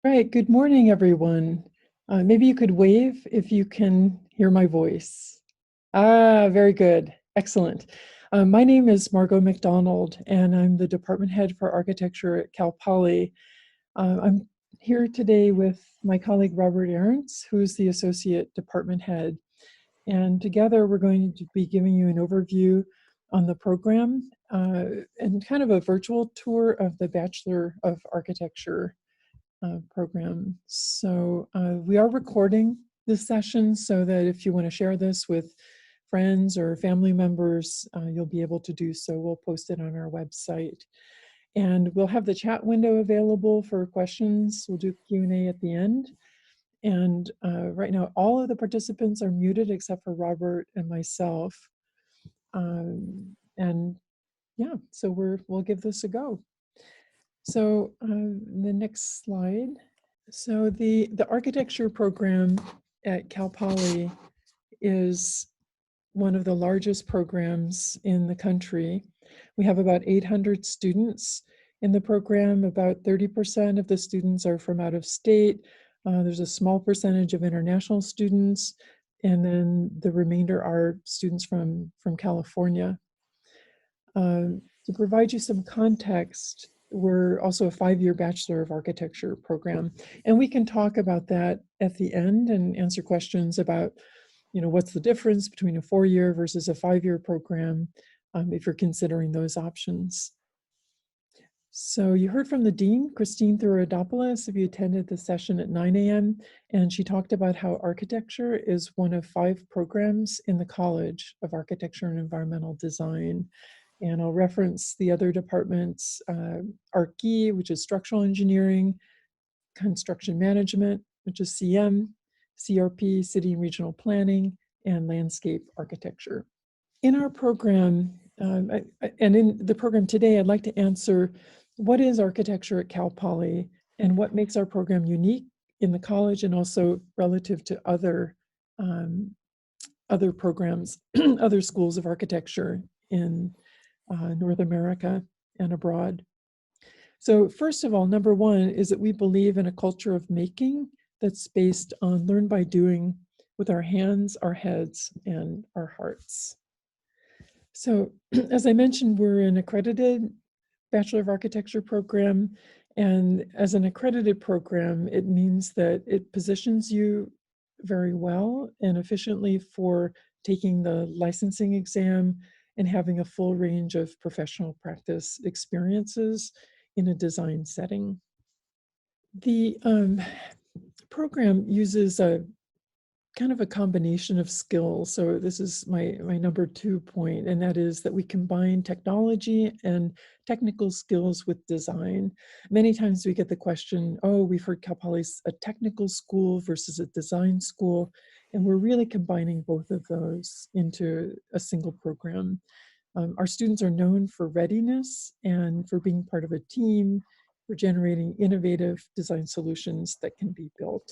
Right. Good morning, everyone. Maybe you could wave if you can hear my voice. Ah, very good. Excellent. My name is Margot McDonald, and I'm the department head for architecture at Cal Poly. I'm here today with my colleague Robert Ahrens, who's the associate department head. And together we're going to be giving you an overview on the program and kind of a virtual tour of the Bachelor of Architecture program. So we are recording this session so that if you want to share this with friends or family members, you'll be able to do so. We'll post it on our website. And we'll have the chat window available for questions. We'll do Q&A at the end. And right now, all of the participants are muted except for Robert and myself. And yeah, so we'll give this a go. So the next slide. So the architecture program at Cal Poly is one of the largest programs in the country. We have about 800 students in the program. About 30% of the students are from out of state. There's a small percentage of international students, and then the remainder are students from California. To provide you some context, we're also a 5-year Bachelor of Architecture program, and we can talk about that at the end and answer questions about, what's the difference between a 4-year versus a 5-year program, if you're considering those options. So you heard from the Dean, Christine Thurodopoulos, if you attended the session at 9 a.m., and she talked about how architecture is one of 5 programs in the College of Architecture and Environmental Design. And I'll reference the other departments, ARC-E, which is structural engineering, construction management, which is CM, CRP, city and regional planning, and landscape architecture. In our program, and in the program today, I'd like to answer what is architecture at Cal Poly and what makes our program unique in the college and also relative to other programs, other schools of architecture in North America and abroad. So first of all, number one is that we believe in a culture of making that's based on learn by doing with our hands, our heads, and our hearts. So as I mentioned, we're an accredited Bachelor of Architecture program. And as an accredited program, it means that it positions you very well and efficiently for taking the licensing exam and having a full range of professional practice experiences in a design setting. The program uses a kind of a combination of skills. So this is my number 2 point, and that is that we combine technology and technical skills with design. Many times we get the question, oh, we've heard Cal Poly's a technical school versus a design school, and we're really combining both of those into a single program. Our students are known for readiness and for being part of a team, for generating innovative design solutions that can be built.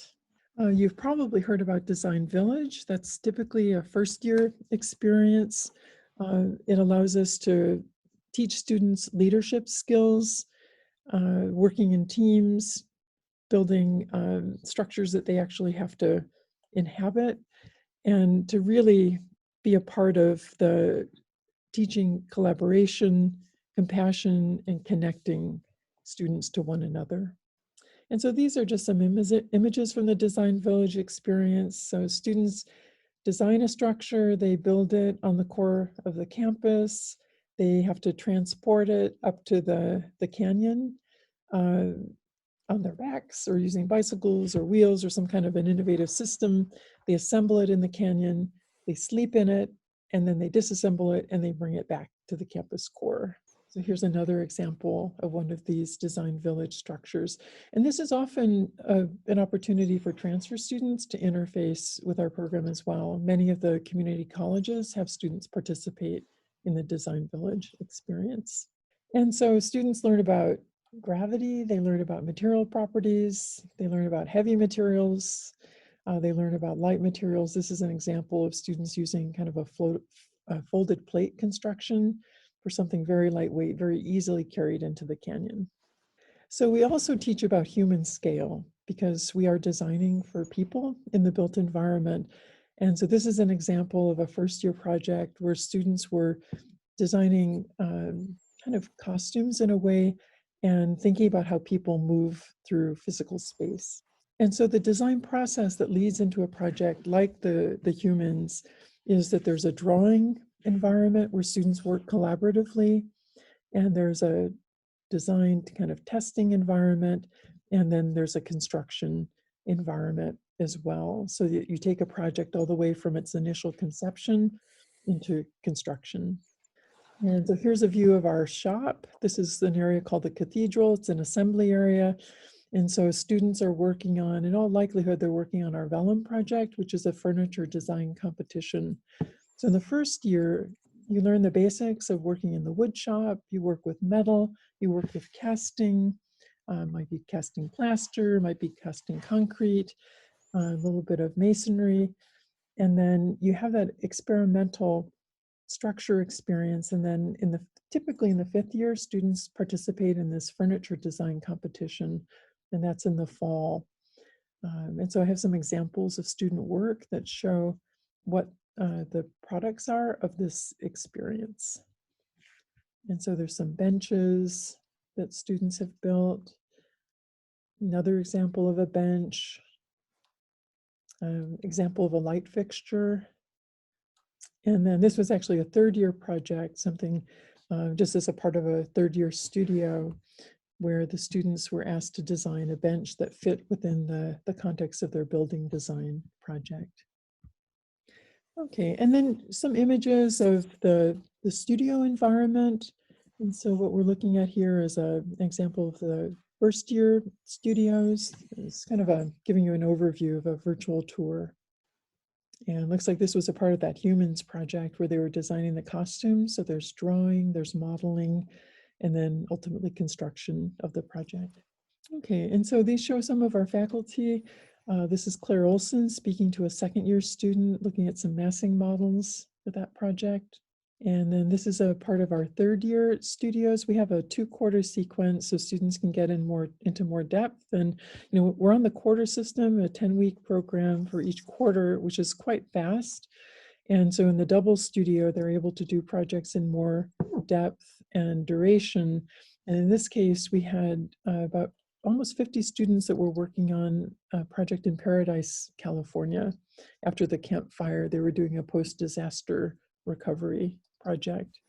You've probably heard about Design Village. That's typically a first-year experience. It allows us to teach students leadership skills, working in teams, building structures that they actually have to inhabit, and to really be a part of the teaching collaboration, compassion, and connecting students to one another. And so these are just some images from the Design Village experience. So students design a structure, they build it on the core of the campus, they have to transport it up to the canyon on their backs or using bicycles or wheels or some kind of an innovative system. They assemble it in the canyon, they sleep in it, and then they disassemble it and they bring it back to the campus core. So here's another example of one of these Design Village structures. And this is often an opportunity for transfer students to interface with our program as well. Many of the community colleges have students participate in the Design Village experience. And so students learn about gravity, they learn about material properties, they learn about heavy materials, they learn about light materials. This is an example of students using kind of a folded plate construction for something very lightweight, very easily carried into the canyon. So we also teach about human scale. because we are designing for people in the built environment. And so this is an example of a first year project where students were designing kind of costumes in a way and thinking about how people move through physical space. And so the design process that leads into a project like the humans is that there's a drawing environment where students work collaboratively, and there's a designed kind of testing environment, and then there's a construction environment as well. So you take a project all the way from its initial conception into construction. And so here's a view of our shop. This is an area called the Cathedral. It's an assembly area. And so students are working on, in all likelihood, they're working on our Vellum project, which is a furniture design competition. So in the first year, you learn the basics of working in the wood shop. You work with metal, you work with casting, might be casting plaster, might be casting concrete, a little bit of masonry. And then you have that experimental structure experience. And then typically in the 5th year, students participate in this furniture design competition, and that's in the fall. And so I have some examples of student work that show what the products are of this experience. And so there's some benches that students have built. Another example of a bench, example of a light fixture. And then this was actually a 3rd year project, something just as a part of a 3rd year studio where the students were asked to design a bench that fit within the context of their building design project. Okay, and then some images of the studio environment. And so what we're looking at here is an example of the 1st year studios. It's kind of giving you an overview of a virtual tour. And it looks like this was a part of that humans project where they were designing the costumes. So there's drawing, there's modeling, and then ultimately construction of the project. Okay, and so these show some of our faculty. This is Claire Olson speaking to a 2nd year student looking at some massing models for that project. And then this is a part of our 3rd year studios. We have a 2-quarter sequence so students can get into more depth. And we're on the quarter system, a 10-week program for each quarter, which is quite fast. And so in the double studio, they're able to do projects in more depth and duration. And in this case, we had about almost 50 students that were working on a project in Paradise, California. After the Camp Fire, they were doing a post-disaster recovery project.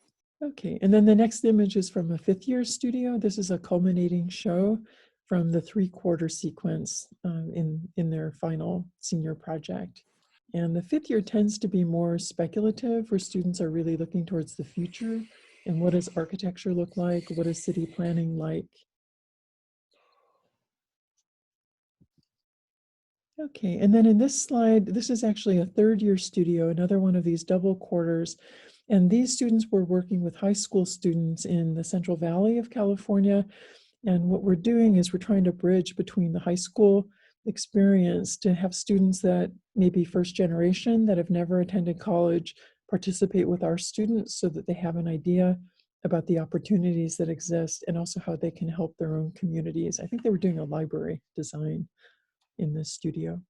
Okay, and then the next image is from a 5th year studio. This is a culminating show from the 3-quarter sequence in their final senior project. And the 5th year tends to be more speculative, where students are really looking towards the future and what does architecture look like? What is city planning like? Okay, and then in this slide, this is actually a 3rd year studio, another one of these double quarters. And these students were working with high school students in the Central Valley of California. And what we're doing is we're trying to bridge between the high school experience to have students that may be 1st generation that have never attended college participate with our students so that they have an idea about the opportunities that exist and also how they can help their own communities. I think they were doing a library design in this studio.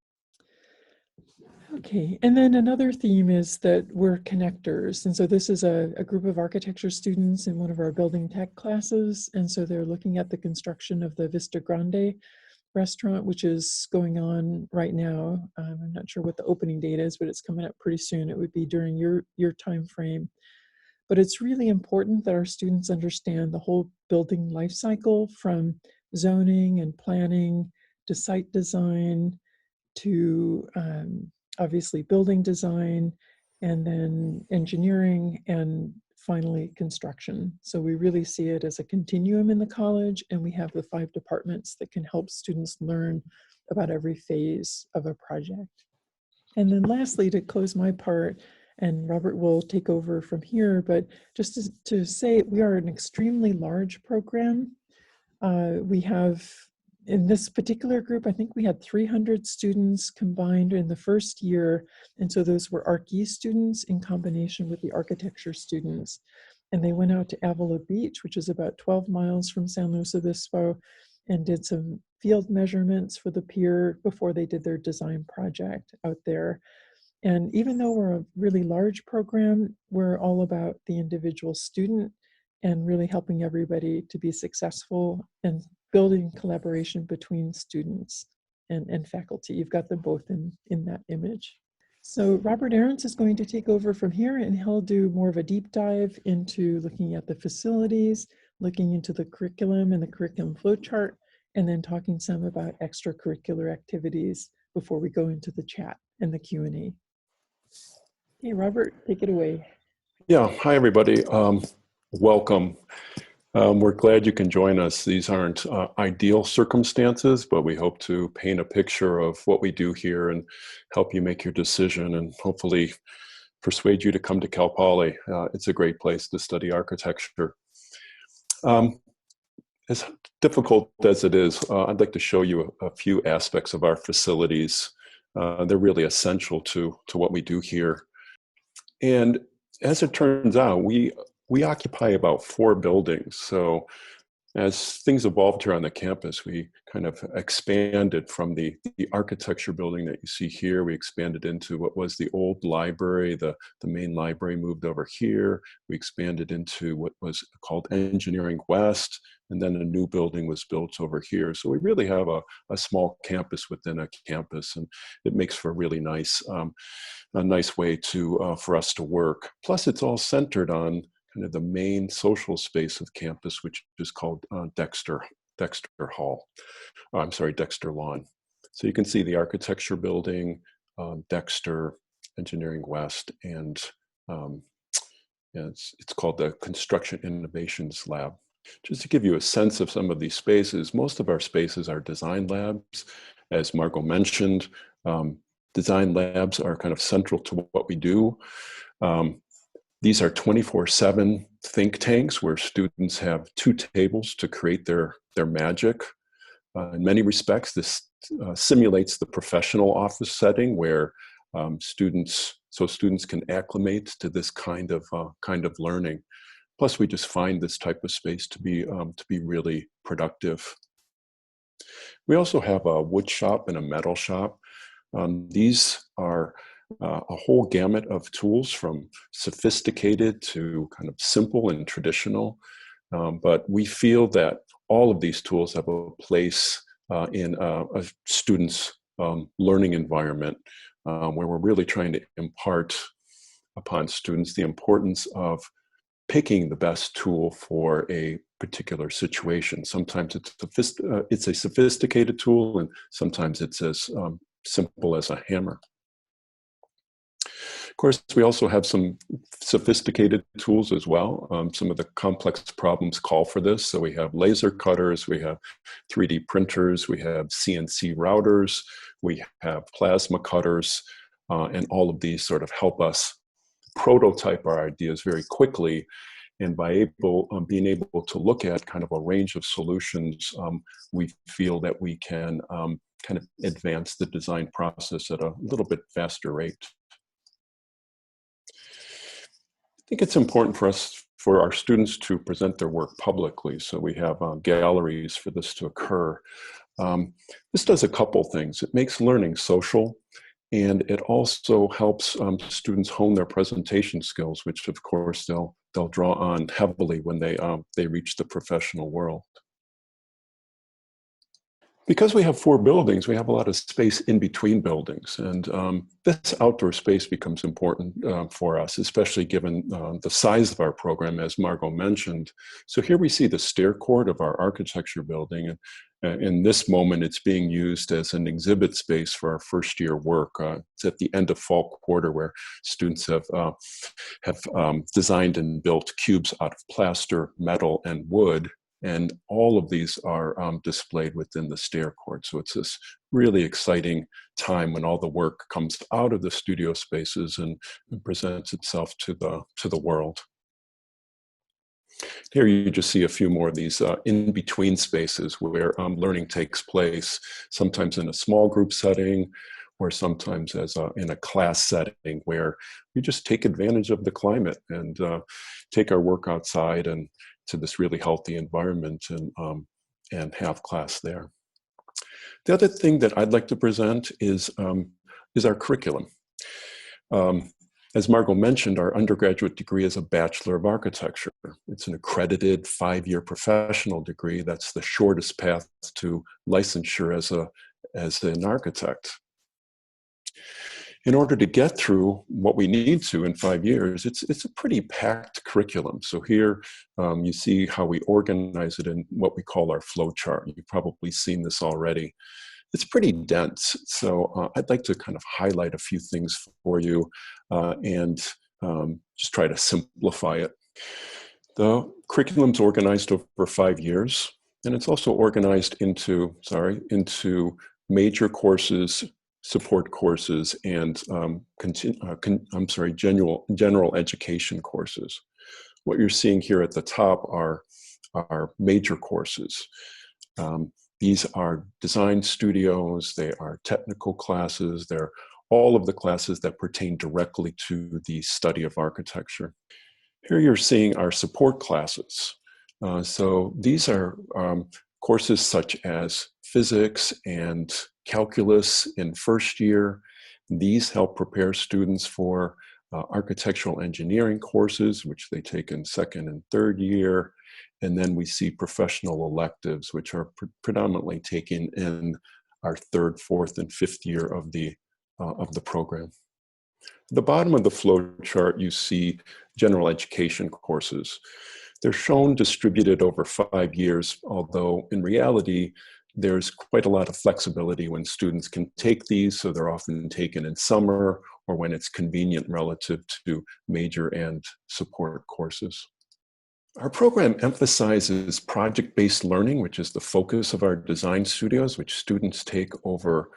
Okay, and then another theme is that we're connectors. And so this is a group of architecture students in one of our building tech classes. And so they're looking at the construction of the Vista Grande restaurant, which is going on right now. I'm not sure what the opening date is, but it's coming up pretty soon. It would be during your time frame. But it's really important that our students understand the whole building life cycle, from zoning and planning to site design to obviously building design, and then engineering, and finally construction. So we really see it as a continuum in the college, and we have the 5 departments that can help students learn about every phase of a project. And then lastly, to close my part, and Robert will take over from here, but just to say we are an extremely large program. We have, in this particular group, I think we had 300 students combined in the 1st year. And so those were ArcE students in combination with the architecture students. And they went out to Avila Beach, which is about 12 miles from San Luis Obispo, and did some field measurements for the pier before they did their design project out there. And even though we're a really large program, we're all about the individual student and really helping everybody to be successful and building collaboration between students and faculty. You've got them both in that image. So Robert Ahrens is going to take over from here, and he'll do more of a deep dive into looking at the facilities, looking into the curriculum and the curriculum flowchart, and then talking some about extracurricular activities before we go into the chat and the Q&A. Hey, Robert, take it away. Yeah, hi everybody. Welcome. We're glad you can join us. These aren't ideal circumstances, but we hope to paint a picture of what we do here and help you make your decision and hopefully persuade you to come to Cal Poly. It's a great place to study architecture. As difficult as it is, I'd like to show you a few aspects of our facilities. They're really essential to what we do here. And as it turns out, we occupy about 4 buildings. So as things evolved here on the campus, we kind of expanded from the architecture building that you see here. We expanded into what was the old library. The main library moved over here. We expanded into what was called Engineering West, and then a new building was built over here. So we really have a small campus within a campus, and it makes for a really nice, a nice way to for us to work. Plus, it's all centered on kind of the main social space of campus, which is called Dexter Hall. Oh, I'm sorry, Dexter Lawn. So you can see the architecture building, Dexter, Engineering West, and it's called the Construction Innovations Lab. Just to give you a sense of some of these spaces, most of our spaces are design labs. As Margot mentioned, design labs are kind of central to what we do. These are 24/7 think tanks where students have 2 tables to create their magic. In many respects, this simulates the professional office setting where students can acclimate to this kind of learning. Plus, we just find this type of space to be really productive. We also have a wood shop and a metal shop. These are a whole gamut of tools from sophisticated to kind of simple and traditional. But we feel that all of these tools have a place in a student's learning environment where we're really trying to impart upon students the importance of picking the best tool for a particular situation. Sometimes it's a sophisticated tool, and sometimes it's as simple as a hammer. Of course, we also have some sophisticated tools as well. Some of the complex problems call for this. So we have laser cutters, we have 3D printers, we have CNC routers, we have plasma cutters, and all of these sort of help us prototype our ideas very quickly. And by being able to look at kind of a range of solutions, we feel that we can kind of advance the design process at a little bit faster rate. I think it's important for our students to present their work publicly. So we have galleries for this to occur. This does a couple things. It makes learning social, and it also helps students hone their presentation skills, which of course they'll draw on heavily when they reach the professional world. Because we have 4 buildings, we have a lot of space in between buildings, and this outdoor space becomes important for us, especially given the size of our program, as Margot mentioned. So here we see the stair court of our architecture building, and in this moment, it's being used as an exhibit space for our first year work. It's at the end of fall quarter where students have designed and built cubes out of plaster, metal, and wood. And all of these are displayed within the stair court. So it's this really exciting time when all the work comes out of the studio spaces and presents itself to the world. Here you just see a few more of these in-between spaces where learning takes place, sometimes in a small group setting, or sometimes in a class setting where we just take advantage of the climate and take our work outside and to this really healthy environment and have class there. The other thing that I'd like to present is our curriculum. As Margot mentioned, our undergraduate degree is a Bachelor of Architecture. It's an accredited 5-year professional degree. That's the shortest path to licensure as an architect. In order to get through what we need to in 5 years, it's a pretty packed curriculum. So here you see how we organize it in what we call our flow chart. You've probably seen this already. It's pretty dense, so I'd like to kind of highlight a few things for you and just try to simplify it. The curriculum's organized over 5 years, and it's also organized into major courses, support courses, and general education courses. What you're seeing here at the top are major courses. These are design studios, they are technical classes, they're all of the classes that pertain directly to the study of architecture. Here you're seeing our support classes. So these are courses such as physics and calculus in first year. These help prepare students for architectural engineering courses, which they take in second and third year. And then we see professional electives, which are predominantly taken in our third, fourth, and fifth year of the program. At the bottom of the flow chart, you see general education courses. They're shown distributed over 5 years, although in reality, there's quite a lot of flexibility when students can take these, so they're often taken in summer or when it's convenient relative to major and support courses. Our program emphasizes project-based learning, which is the focus of our design studios, which students take over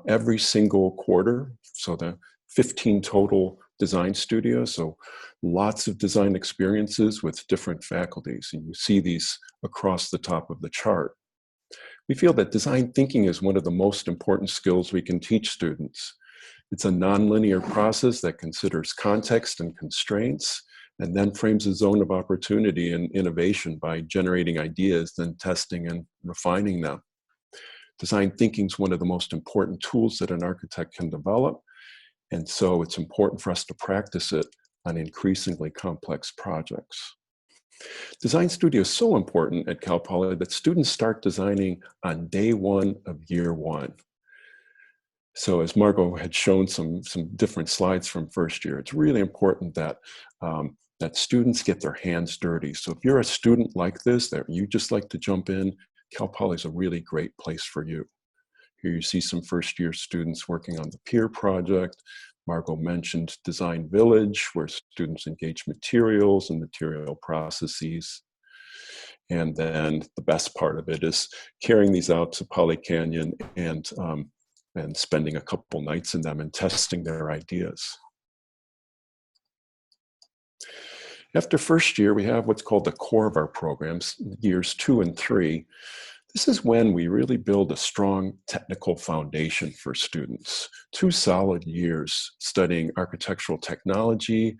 every single quarter. So the 15 total design studios, so lots of design experiences with different faculties. And you see these across the top of the chart. We feel that design thinking is one of the most important skills we can teach students. It's a nonlinear process that considers context and constraints, and then frames a zone of opportunity and innovation by generating ideas, then testing and refining them. Design thinking is one of the most important tools that an architect can develop, and so it's important for us to practice it on increasingly complex projects. Design Studio is so important at Cal Poly that students start designing on day one of year one. So as Margot had shown some different slides from first year, it's really important that that students get their hands dirty. So if you're a student like this, that you just like to jump in, Cal Poly is a really great place for you. Here you see some first year students working on the Pier project. Margot mentioned Design Village, where students engage materials and material processes. And then the best part of it is carrying these out to Poly Canyon and spending a couple nights in them and testing their ideas. After first year, we have what's called the core of our programs, years 2 and 3. This is when we really build a strong technical foundation for students. 2 solid years studying architectural technology,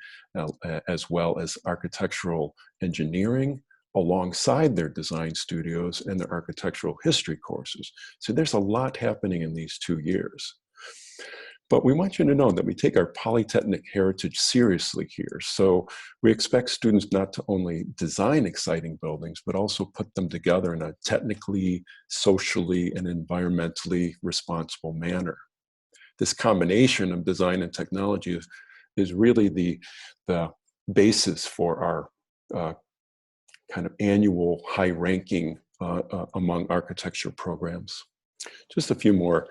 as well as architectural engineering, alongside their design studios and their architectural history courses. So there's a lot happening in these 2 years. But we want you to know that we take our polytechnic heritage seriously here. So we expect students not to only design exciting buildings, but also put them together in a technically, socially, and environmentally responsible manner. This combination of design and technology is really the basis for our kind of annual high ranking among architecture programs. Just a few more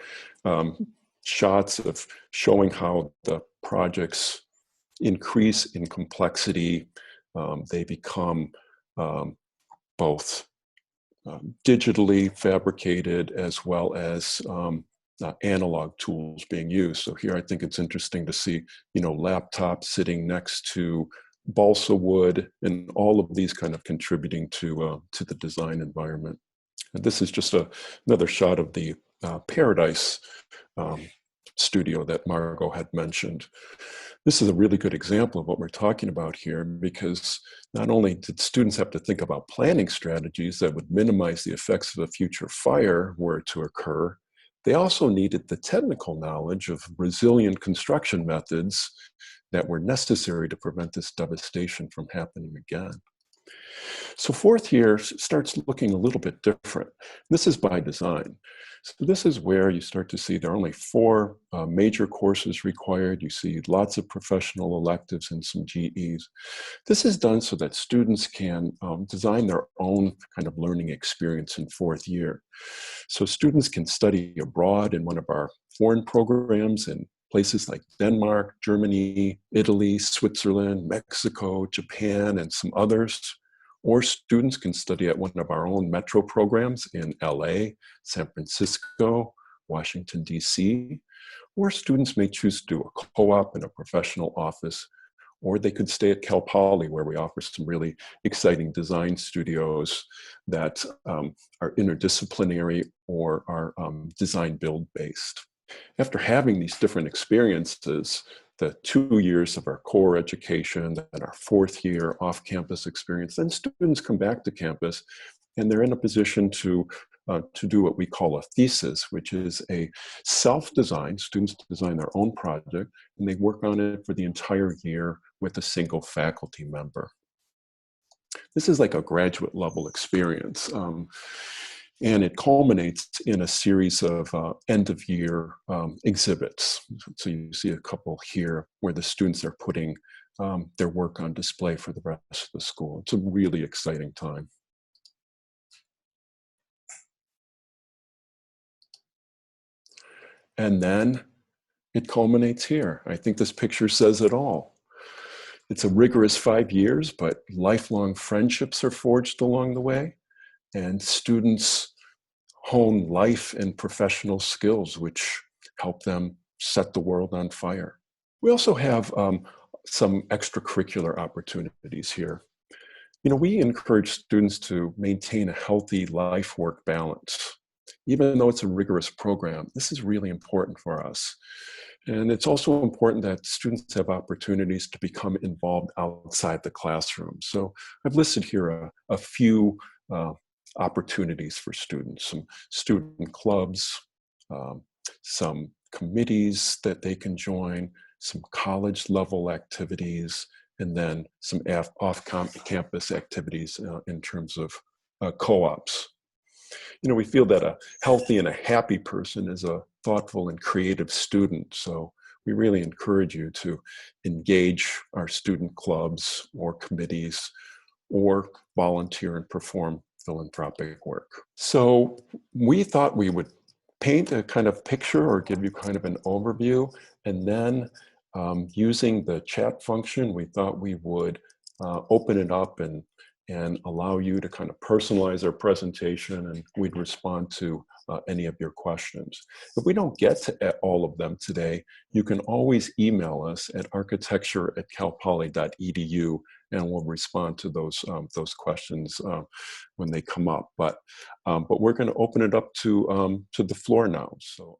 shots of showing how the projects increase in complexity. They become both digitally fabricated as well as analog tools being used. So here I think it's interesting to see, laptops sitting next to balsa wood and all of these kind of contributing to the design environment. And this is just another shot of the Paradise studio that Margot had mentioned. This is a really good example of what we're talking about here, because not only did students have to think about planning strategies that would minimize the effects of a future fire were it to occur, they also needed the technical knowledge of resilient construction methods that were necessary to prevent this devastation from happening again. So fourth year starts looking a little bit different. This is by design. So this is where you start to see there are only 4 major courses required. You see lots of professional electives and some GEs. This is done so that students can design their own kind of learning experience in fourth year. So students can study abroad in one of our foreign programs in places like Denmark, Germany, Italy, Switzerland, Mexico, Japan, and some others. Or students can study at one of our own metro programs in LA, San Francisco, Washington, DC. Or students may choose to do a co-op in a professional office, or they could stay at Cal Poly, where we offer some really exciting design studios that are interdisciplinary or are design build based. After having these different experiences, the 2 years of our core education and our fourth year off-campus experience, then students come back to campus and they're in a position to do what we call a thesis, which is a self-design. Students design their own project and they work on it for the entire year with a single faculty member. This is like a graduate level experience. And it culminates in a series of end-of-year exhibits. So you see a couple here where the students are putting their work on display for the rest of the school. It's a really exciting time. And then it culminates here. I think this picture says it all. It's a rigorous 5 years, but lifelong friendships are forged along the way. And students hone life and professional skills, which help them set the world on fire. We also have some extracurricular opportunities here. You know, we encourage students to maintain a healthy life-work balance. Even though it's a rigorous program, this is really important for us. And it's also important that students have opportunities to become involved outside the classroom. So I've listed here a few opportunities for students, some student clubs, some committees that they can join, some college level activities, and then some off-campus activities in terms of co-ops. You know, we feel that a healthy and a happy person is a thoughtful and creative student. So we really encourage you to engage our student clubs or committees or volunteer and perform philanthropic work. So we thought we would paint a kind of picture or give you kind of an overview, and then using the chat function, we thought we would open it up and allow you to kind of personalize our presentation, and we'd respond to any of your questions. If we don't get to all of them today, you can always email us at architecture@calpoly.edu, and we'll respond to those questions when they come up. But we're going to open it up to the floor now.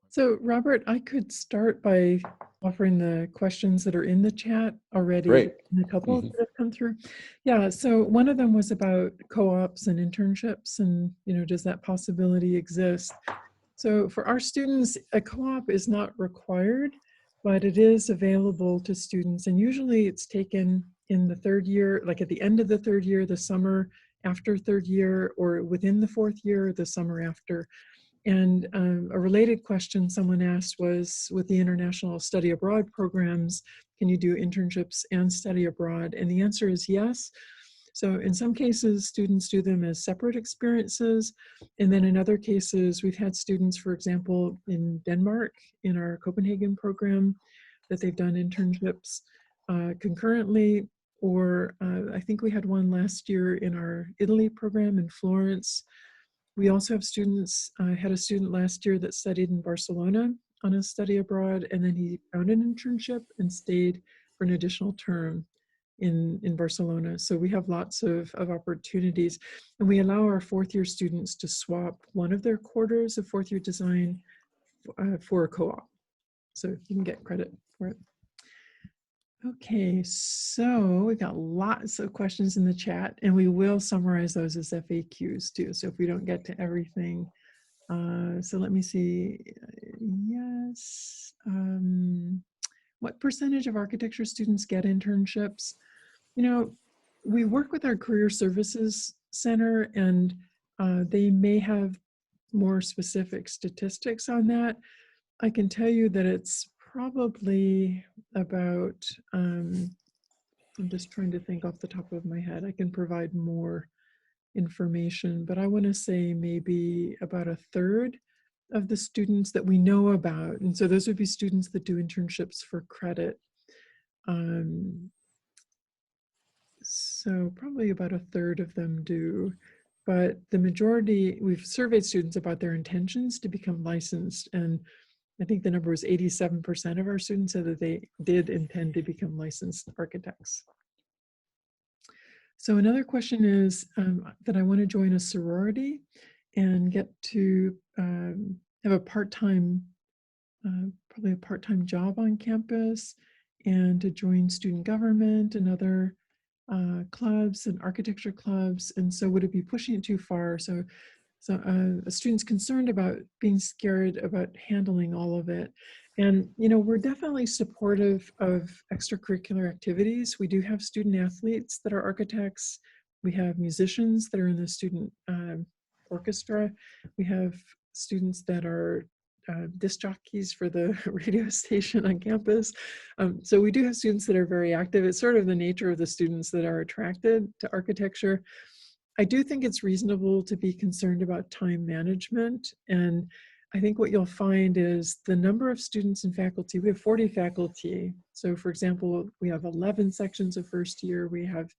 So Robert, I could start by offering the questions that are in the chat already. Great. And a couple that have come through. Yeah, so one of them was about co-ops and internships, and does that possibility exist? So for our students, a co-op is not required, but it is available to students, and usually it's taken in the third year, like at the end of the third year, the summer after third year, or within the fourth year, the summer after. And a related question someone asked was, with the international study abroad programs, can you do internships and study abroad? And the answer is yes. So in some cases, students do them as separate experiences. And then in other cases, we've had students, for example, in Denmark, in our Copenhagen program, that they've done internships concurrently. Or I think we had one last year in our Italy program in Florence. We also have students, had a student last year that studied in Barcelona on a study abroad, and then he found an internship and stayed for an additional term in Barcelona. So we have lots of opportunities, and we allow our fourth year students to swap one of their quarters of fourth year design for a co-op. So you can get credit for it. Okay, so we got lots of questions in the chat, and we will summarize those as FAQs too. So if we don't get to everything, so let me see. Yes. What percentage of architecture students get internships? You know, we work with our Career Services Center, and they may have more specific statistics on that. I can tell you that it's probably about, I'm just trying to think off the top of my head. I can provide more information, but I want to say maybe about a third of the students that we know about. And so those would be students that do internships for credit. So probably about a third of them do, but the majority, we've surveyed students about their intentions to become licensed, and I think the number was 87% of our students said that they did intend to become licensed architects. So another question is that I want to join a sorority and get to have a part-time, probably a part-time job on campus, and to join student government and other clubs and architecture clubs. And so would it be pushing it too far? So a student's concerned about being scared about handling all of it. And, you know, we're definitely supportive of extracurricular activities. We do have student athletes that are architects. We have musicians that are in the student orchestra. We have students that are disc jockeys for the radio station on campus. So we do have students that are very active. It's sort of the nature of the students that are attracted to architecture. I do think it's reasonable to be concerned about time management. And I think what you'll find is the number of students and faculty, we have 40 faculty. So for example, we have 11 sections of first year, we have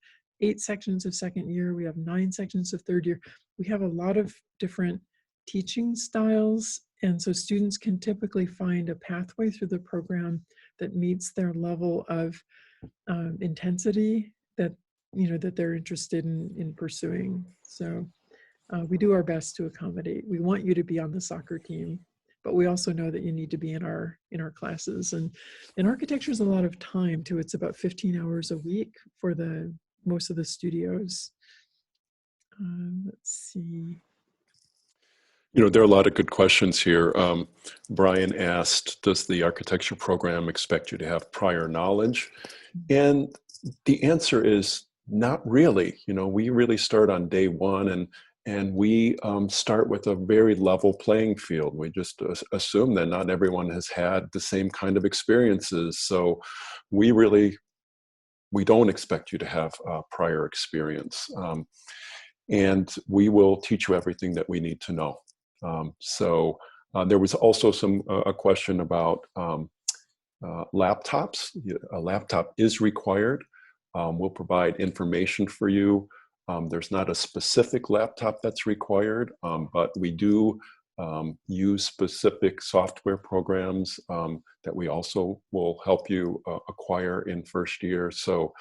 8 sections of second year, we have 9 sections of third year. We have a lot of different teaching styles. And so students can typically find a pathway through the program that meets their level of intensity that, you know, that they're interested in pursuing. So we do our best to accommodate. We want you to be on the soccer team, but we also know that you need to be in our classes. And architecture is a lot of time too. It's about 15 hours a week for the most of the studios. Let's see. You know, there are a lot of good questions here. Brian asked, does the architecture program expect you to have prior knowledge? And the answer is not really. You know, we really start on day one, and we start with a very level playing field. We just assume that not everyone has had the same kind of experiences. So we don't expect you to have prior experience. And we will teach you everything that we need to know. There was also a question about laptops. A laptop is required. We'll provide information for you. There's not a specific laptop that's required, but we do use specific software programs that we also will help you acquire in first year. So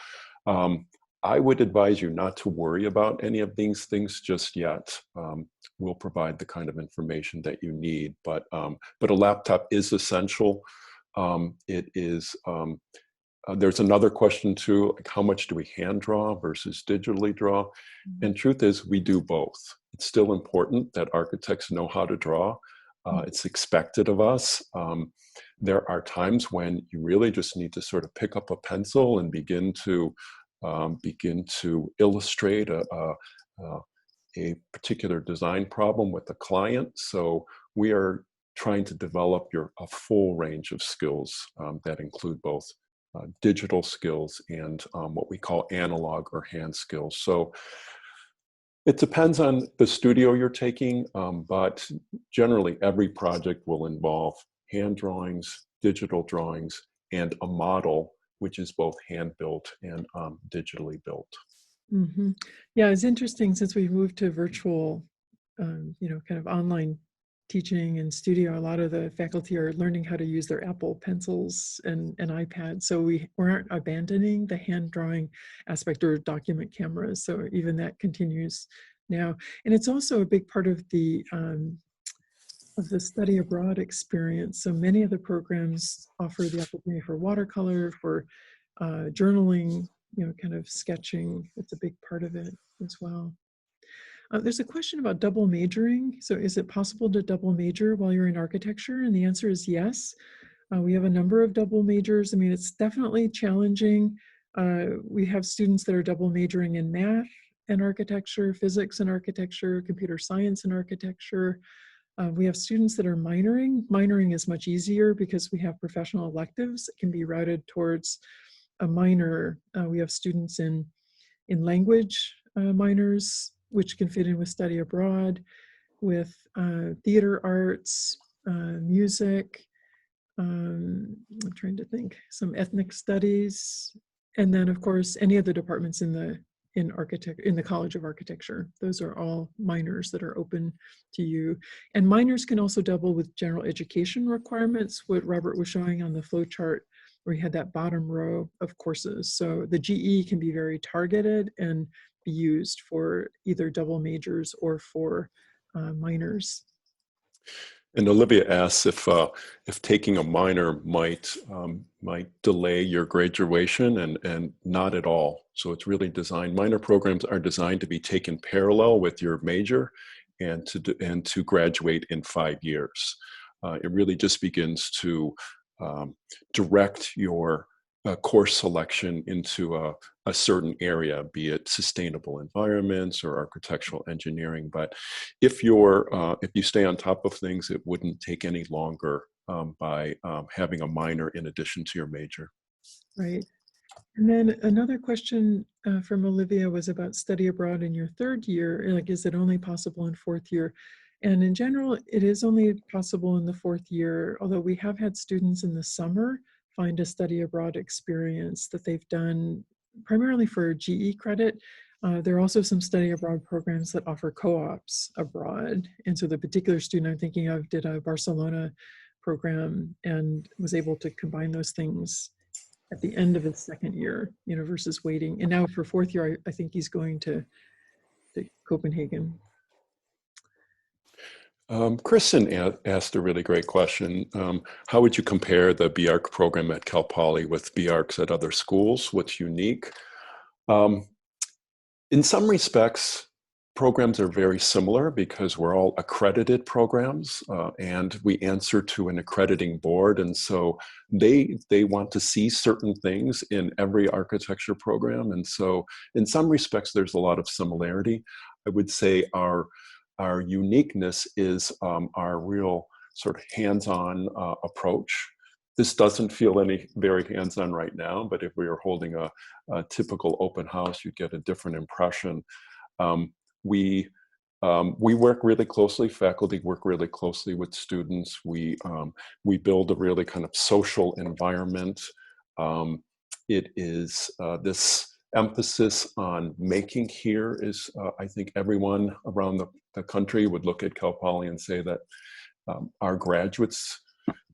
I would advise you not to worry about any of these things just yet. We'll provide the kind of information that you need, but a laptop is essential. It is. There's another question too, like how much do we hand draw versus digitally draw? And truth is, we do both. It's still important that architects know how to draw. It's expected of us. There are times when you really just need to sort of pick up a pencil and begin to illustrate a particular design problem with the client. So we are trying to develop a full range of skills that include both digital skills and what we call analog or hand skills. So it depends on the studio you're taking, but generally every project will involve hand drawings, digital drawings, and a model, which is both hand-built and digitally built. Mm-hmm. Yeah, it's interesting since we moved to virtual, you know, kind of online teaching and studio, a lot of the faculty are learning how to use their Apple Pencils and iPads. So we aren't abandoning the hand drawing aspect or document cameras. So even that continues now. And it's also a big part of the study abroad experience. So many of the programs offer the opportunity for watercolor, for journaling, kind of sketching. It's a big part of it as well. There's a question about double majoring. So is it possible to double major while you're in architecture? And the answer is yes. We have a number of double majors. I mean, it's definitely challenging. We have students that are double majoring in math and architecture, physics and architecture, computer science and architecture. We have students that are minoring. Minoring is much easier because we have professional electives that can be routed towards a minor. We have students in language minors, which can fit in with study abroad, with theater arts, music, I'm trying to think, some ethnic studies, and then of course any of the departments in the College of Architecture. Those are all minors that are open to you. And minors can also double with general education requirements, what Robert was showing on the flow chart, where he had that bottom row of courses. So the GE can be very targeted and be used for either double majors or for minors. And Olivia asks if taking a minor might delay your graduation, and not at all. So it's really designed. Minor programs are designed to be taken parallel with your major, and to graduate in 5 years. It really just begins to direct your course selection into a certain area, be it sustainable environments or architectural engineering. But if you stay on top of things, it wouldn't take any longer by having a minor in addition to your major. Right. And then another question from Olivia was about study abroad in your 3rd year. Like, is it only possible in 4th year? And in general, it is only possible in the 4th year, although we have had students in the summer find a study abroad experience that they've done primarily for GE credit. There are also some study abroad programs that offer co-ops abroad. And so the particular student I'm thinking of did a Barcelona program and was able to combine those things at the end of his 2nd year, versus waiting. And now for 4th year, I think he's going to Copenhagen. Kristen asked a really great question. How would you compare the BARC program at Cal Poly with BARCs at other schools? What's unique? In some respects, programs are very similar because we're all accredited programs, and we answer to an accrediting board. And so they want to see certain things in every architecture program. And so in some respects, there's a lot of similarity. I would say our uniqueness is our real sort of hands-on approach. This doesn't feel very hands-on right now, but if we were holding a typical open house, you'd get a different impression. We work really closely, faculty work really closely with students. We build a really kind of social environment. It is this emphasis on making here is, I think everyone around the country would look at Cal Poly and say that our graduates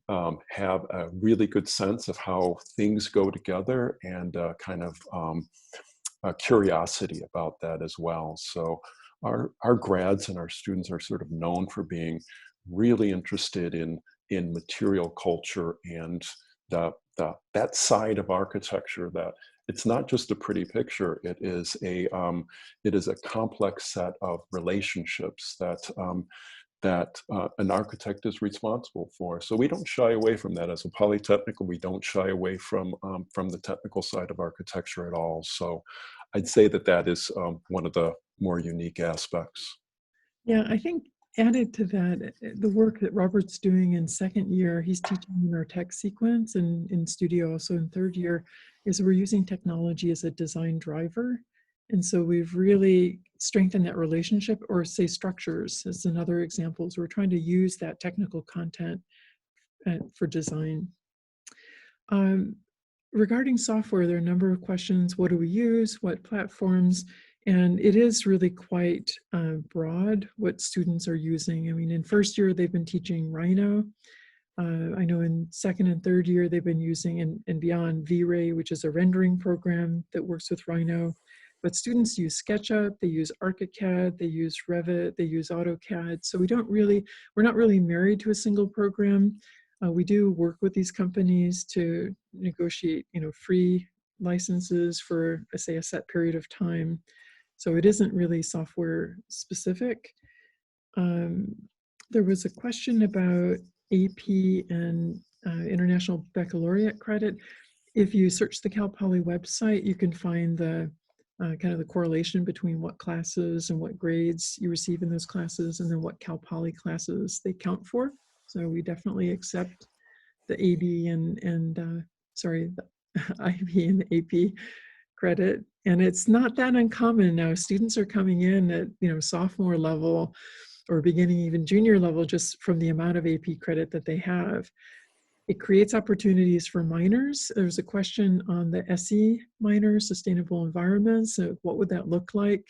have a really good sense of how things go together, and kind of a curiosity about that as well. So our grads and our students are sort of known for being really interested in material culture and that side of architecture, that it's not just a pretty picture. It is a complex set of relationships that an architect is responsible for. So we don't shy away from that. As a Polytechnic, we don't shy away from the technical side of architecture at all. So I'd say that is one of the more unique aspects. Yeah, I think added to that, the work that Robert's doing in 2nd year, he's teaching in our tech sequence and in studio also in 3rd year, is we're using technology as a design driver. And so we've really strengthened that relationship, or say structures as another example. So we're trying to use that technical content for design. Regarding software, there are a number of questions. What do we use? What platforms? And it is really quite broad what students are using. I mean, in 1st year, they've been teaching Rhino. I know in 2nd and 3rd year, they've been using and beyond V-Ray, which is a rendering program that works with Rhino. But students use SketchUp, they use ArchiCAD, they use Revit, they use AutoCAD. So we're not really married to a single program. We do work with these companies to negotiate, free licenses for, say, a set period of time. So it isn't really software specific. There was a question about AP and International Baccalaureate credit. If you search the Cal Poly website, you can find the kind of the correlation between what classes and what grades you receive in those classes, and then what Cal Poly classes they count for. So we definitely accept the AB and sorry, the IB and the AP credit. And it's not that uncommon now. Students are coming in at, you know, sophomore level or beginning even junior level just from the amount of AP credit that they have. It creates opportunities for minors. There's a question on the SE minor, sustainable environments. So what would that look like?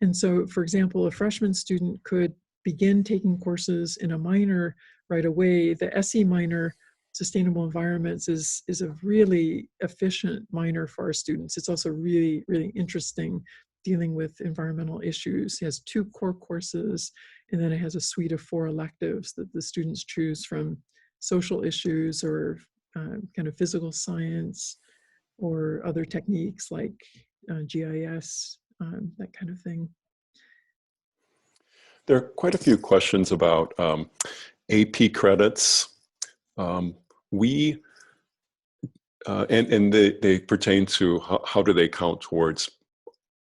And so, for example, a freshman student could begin taking courses in a minor right away. The SE minor, sustainable environments, is a really efficient minor for our students. It's also really, really interesting dealing with environmental issues. It has 2 core courses, and then it has a suite of 4 electives that the students choose from: social issues, or kind of physical science, or other techniques like GIS, that kind of thing. There are quite a few questions about AP credits. They pertain to how do they count towards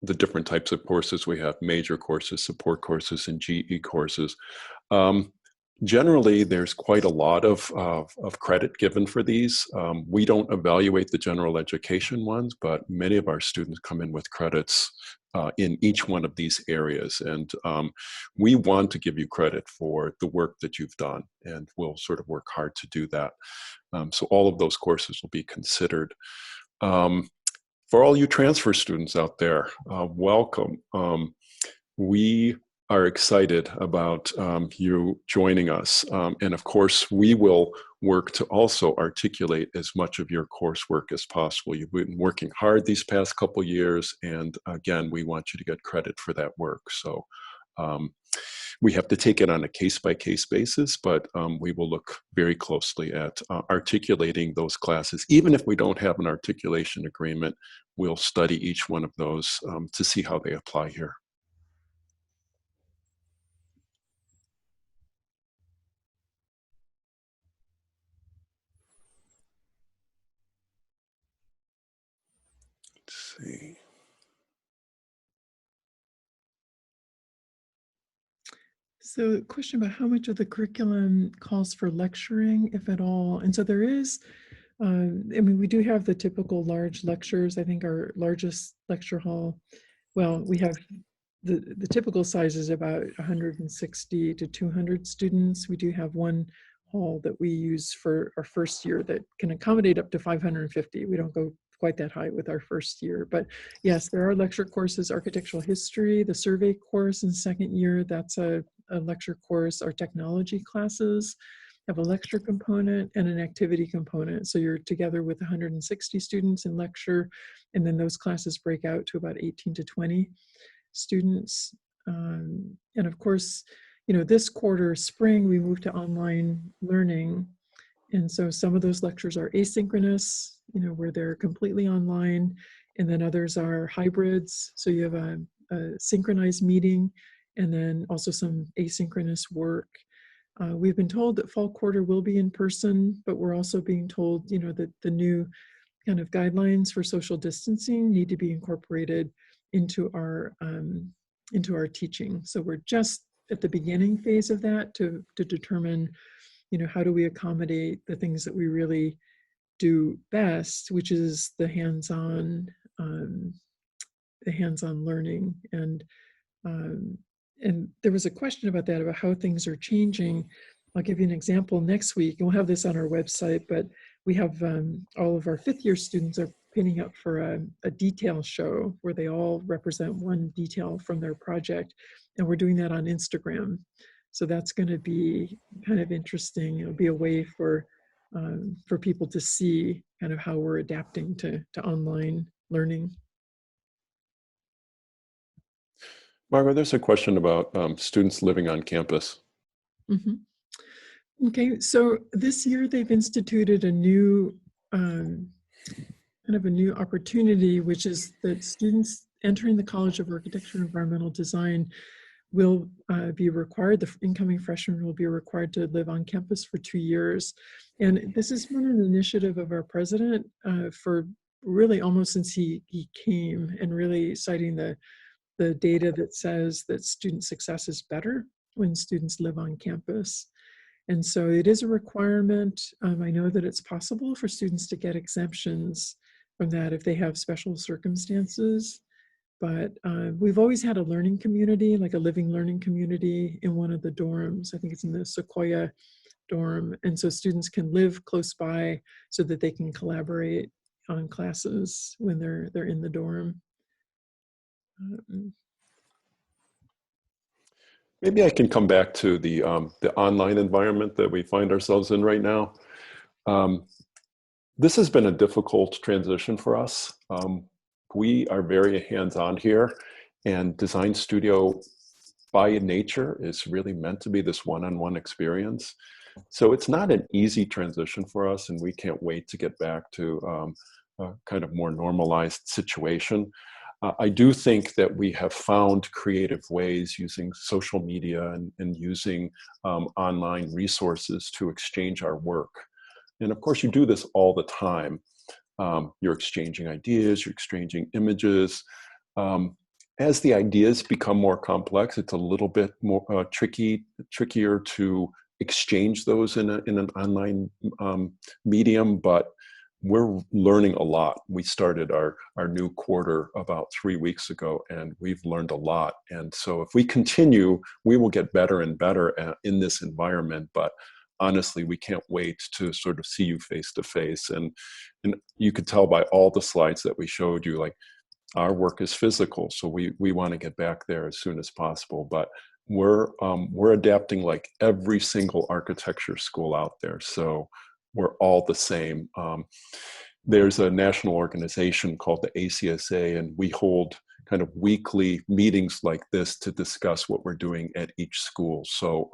the different types of courses we have: major courses, support courses, and GE courses. Generally, there's quite a lot of credit given for these. We don't evaluate the general education ones, but many of our students come in with credits in each one of these areas. And we want to give you credit for the work that you've done, and we'll sort of work hard to do that. So all of those courses will be considered. For all you transfer students out there, welcome. We are excited about you joining us. And of course, we will work to also articulate as much of your coursework as possible. You've been working hard these past couple years, and again, we want you to get credit for that work. So we have to take it on a case-by-case basis, but we will look very closely at articulating those classes. Even if we don't have an articulation agreement, we'll study each one of those to see how they apply here. Let's see. So a question about how much of the curriculum calls for lecturing, if at all. And so there is, I mean, we do have the typical large lectures. I think our largest lecture hall, well, we have the typical size is about 160 to 200 students. We do have one hall that we use for our first year that can accommodate up to 550. We don't go quite that high with our first year, but yes, there are lecture courses: architectural history, the survey course in second year, that's a lecture course. Our technology classes have a lecture component and an activity component. So you're together with 160 students in lecture, and then those classes break out to about 18 to 20 students. And of course, you know, this quarter, spring, we moved to online learning. And so some of those lectures are asynchronous, you know, where they're completely online, and then others are hybrids. So you have a synchronized meeting, and then also some asynchronous work. We've been told that fall quarter will be in person, but we're also being told, you know, that the new kind of guidelines for social distancing need to be incorporated into our teaching. So we're just at the beginning phase of that to determine, you know, how do we accommodate the things that we really do best, which is the hands-on learning. And there was a question about that, about how things are changing. I'll give you an example next week, and we'll have this on our website, but we have all of our fifth year students are pinning up for a detail show where they all represent one detail from their project, and we're doing that on Instagram. So that's going to be kind of interesting. It'll be a way for people to see kind of how we're adapting to online learning. Margaret, there's a question about students living on campus. Mm-hmm. Okay, so this year they've instituted a new kind of a new opportunity, which is that students entering the College of Architecture and Environmental Design will be required, the incoming freshmen will be required to live on campus for 2 years. And this has been an initiative of our president for really almost since he came, and really citing the data that says that student success is better when students live on campus. And so it is a requirement. I know that it's possible for students to get exemptions from that if they have special circumstances. But we've always had a learning community, like a living learning community in one of the dorms. I think it's in the Sequoia dorm. And so students can live close by so that they can collaborate on classes when they're in the dorm. Maybe I can come back to the online environment that we find ourselves in right now. This has been a difficult transition for us. We are very hands-on here, and Design Studio by nature is really meant to be this one-on-one experience. So it's not an easy transition for us, and we can't wait to get back to a kind of more normalized situation. I do think that we have found creative ways using social media and using online resources to exchange our work. And of course, you do this all the time. You're exchanging ideas, you're exchanging images. As the ideas become more complex, it's a little bit more trickier to exchange those in an online medium, but we're learning a lot. We started our new quarter about 3 weeks ago, and we've learned a lot. And so if we continue, we will get better and better in this environment. But honestly, we can't wait to sort of see you face to face. And you could tell by all the slides that we showed you, like, our work is physical. So we want to get back there as soon as possible. But we're adapting like every single architecture school out there. So we're all the same. There's a national organization called the ACSA, and we hold kind of weekly meetings like this to discuss what we're doing at each school. So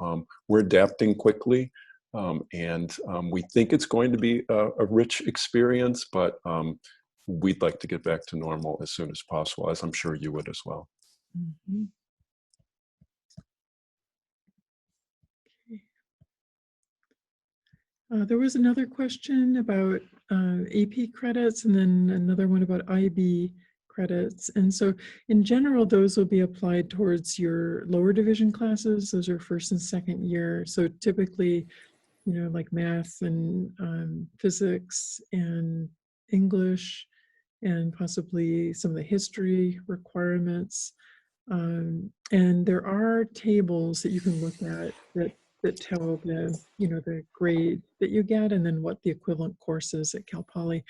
we're adapting quickly, and we think it's going to be a rich experience, but we'd like to get back to normal as soon as possible, as I'm sure you would as well. Mm-hmm. There was another question about AP credits, and then another one about IB credits. And so in general, those will be applied towards your lower division classes. Those are first and second year. So typically, like math and physics and English, and possibly some of the history requirements. And there are tables that you can look at that tell the grade that you get, and then what the equivalent course is at Cal Poly.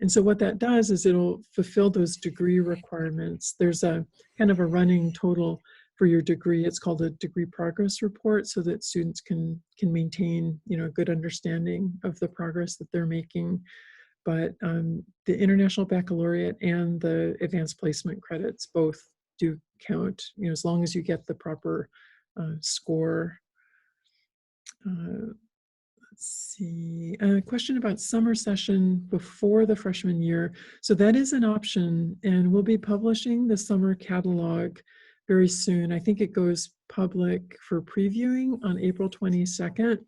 And so what that does is it'll fulfill those degree requirements. There's a kind of a running total for your degree. It's called a degree progress report, so that students can maintain a good understanding of the progress that they're making. But the International Baccalaureate and the Advanced Placement credits both do count, as long as you get the proper score. Let's see, a question about summer session before the freshman year. So that is an option, and we'll be publishing the summer catalog very soon. I think it goes public for previewing on April 22nd.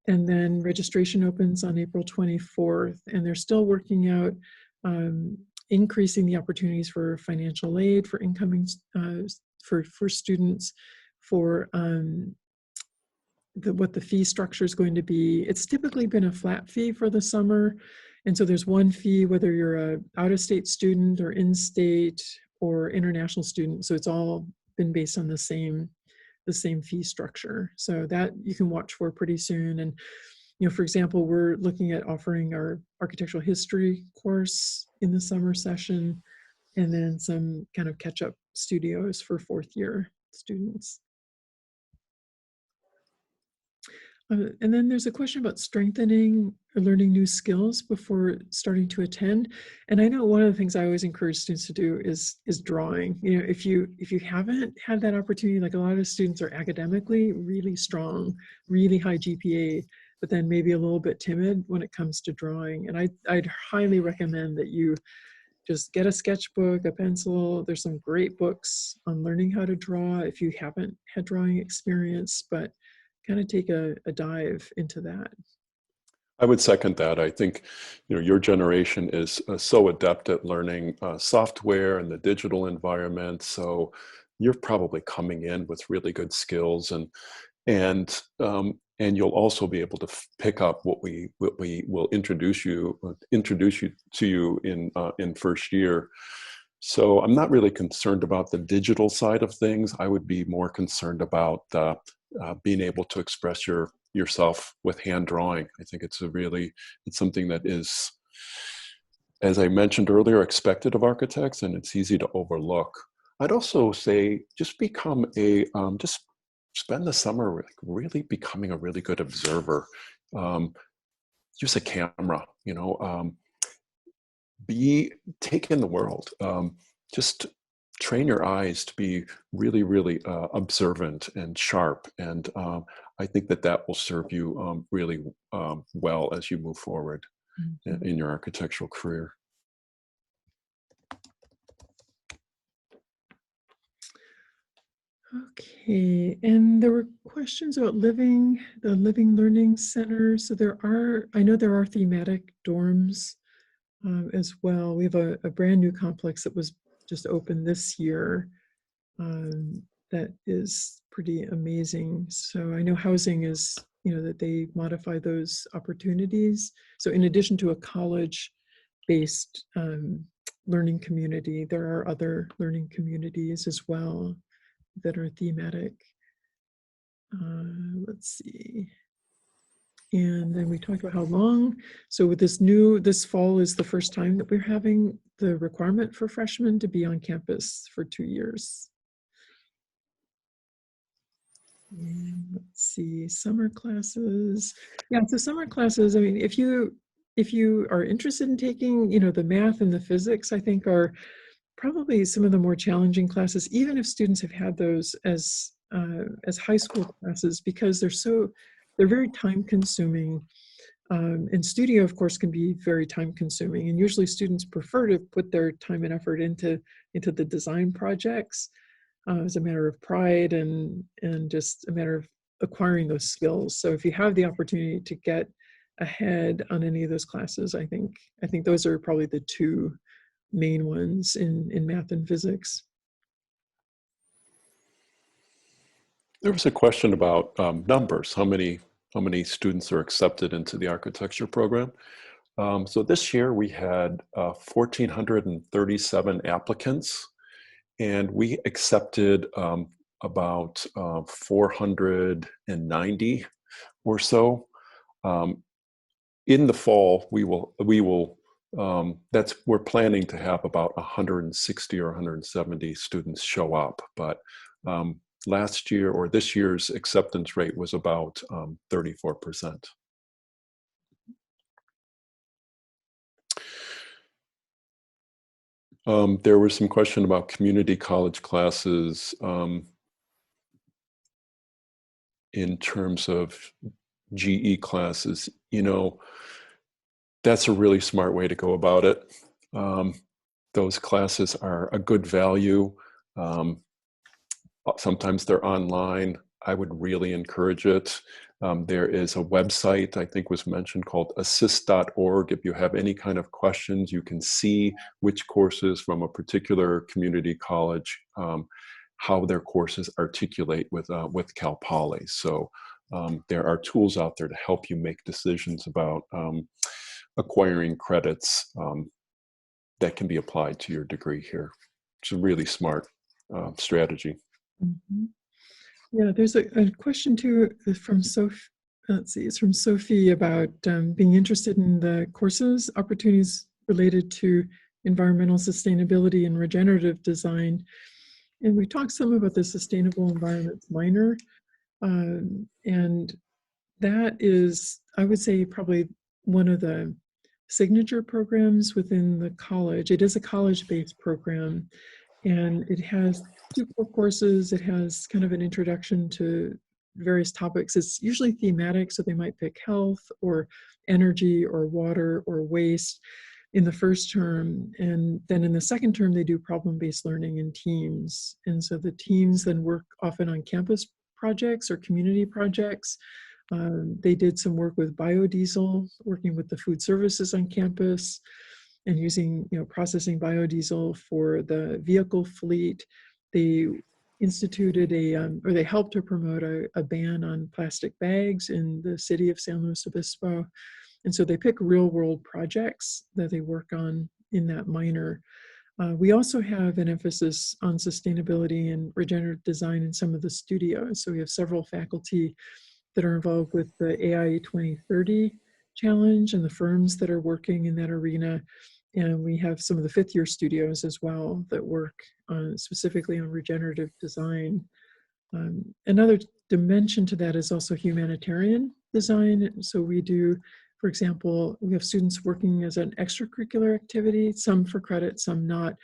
And then registration opens on April 24th. And they're still working out increasing the opportunities for financial aid for incoming, for students, for what the fee structure is going to be. It's typically been a flat fee for the summer. And so there's one fee, whether you're a out-of-state student or in-state or international student. So it's all been based on the same fee structure. So that you can watch for pretty soon. And, for example, we're looking at offering our architectural history course in the summer session, and then some kind of catch-up studios for fourth year students. And then there's a question about strengthening or learning new skills before starting to attend. And I know one of the things I always encourage students to do is drawing. If you haven't had that opportunity, like a lot of students are academically really strong, really high GPA, but then maybe a little bit timid when it comes to drawing. And I'd highly recommend that you just get a sketchbook, a pencil. There's some great books on learning how to draw if you haven't had drawing experience, but kind of take a dive into that. I would second that. I think, your generation is so adept at learning software and the digital environment. So you're probably coming in with really good skills, and you'll also be able to pick up what we will introduce you to you in first year. So I'm not really concerned about the digital side of things. I would be more concerned about being able to express yourself with hand drawing. I think it's something that is, as I mentioned earlier, expected of architects, and it's easy to overlook. I'd also say just just spend the summer really becoming a really good observer. Use a camera, take in the world. Just train your eyes to be really, really observant and sharp. And I think that will serve you really well as you move forward in your architectural career. Okay, and there were questions about the Living Learning Center. So I know there are thematic dorms as well. We have a brand new complex that was just opened this year that is pretty amazing. So I know housing is, that they modify those opportunities. So in addition to a college-based learning community, there are other learning communities as well that are thematic. Let's see. And then we talked about how long. So with this fall is the first time that we're having the requirement for freshmen to be on campus for 2 years. And let's see, summer classes. Yeah, so summer classes, I mean, if you are interested in taking, the math and the physics, I think are probably some of the more challenging classes, even if students have had those as high school classes, because they're very time consuming. And studio, of course, can be very time consuming. And usually students prefer to put their time and effort into the design projects as a matter of pride and just a matter of acquiring those skills. So if you have the opportunity to get ahead on any of those classes, I think those are probably the two main ones in math and physics. There was a question about numbers. How many students are accepted into the architecture program? So this year we had 1,437 applicants, and we accepted about 490 or so. In the fall, we're planning to have about 160 or 170 students show up, but last year or this year's acceptance rate was about 34%. There was some question about community college classes in terms of GE classes. That's a really smart way to go about it. Those classes are a good value. Sometimes they're online. I would really encourage it. There is a website, I think was mentioned, called assist.org. If you have any kind of questions, you can see which courses from a particular community college, how their courses articulate with Cal Poly. So there are tools out there to help you make decisions about acquiring credits that can be applied to your degree here. It's a really smart strategy. Mm-hmm. Yeah, there's a question too from Sophie. Let's see, it's from Sophie about being interested in the courses opportunities related to environmental sustainability and regenerative design. And we talked some about the sustainable environments minor, and that is, I would say, probably one of the signature programs within the college. It is a college-based program, and it has 2 core courses. It has kind of an introduction to various topics. It's usually thematic, so they might pick health or energy or water or waste in the first term. And then in the second term, they do problem-based learning in teams. And so the teams then work often on campus projects or community projects. They did some work with biodiesel, working with the food services on campus and using, processing biodiesel for the vehicle fleet. They instituted or they helped to promote a ban on plastic bags in the city of San Luis Obispo. And so they pick real world projects that they work on in that minor. We also have an emphasis on sustainability and regenerative design in some of the studios. So we have several faculty that are involved with the AIE 2030 challenge and the firms that are working in that arena. And we have some of the fifth year studios as well that work specifically on regenerative design. Another dimension to that is also humanitarian design. So we do, for example, we have students working as an extracurricular activity, some for credit, some not,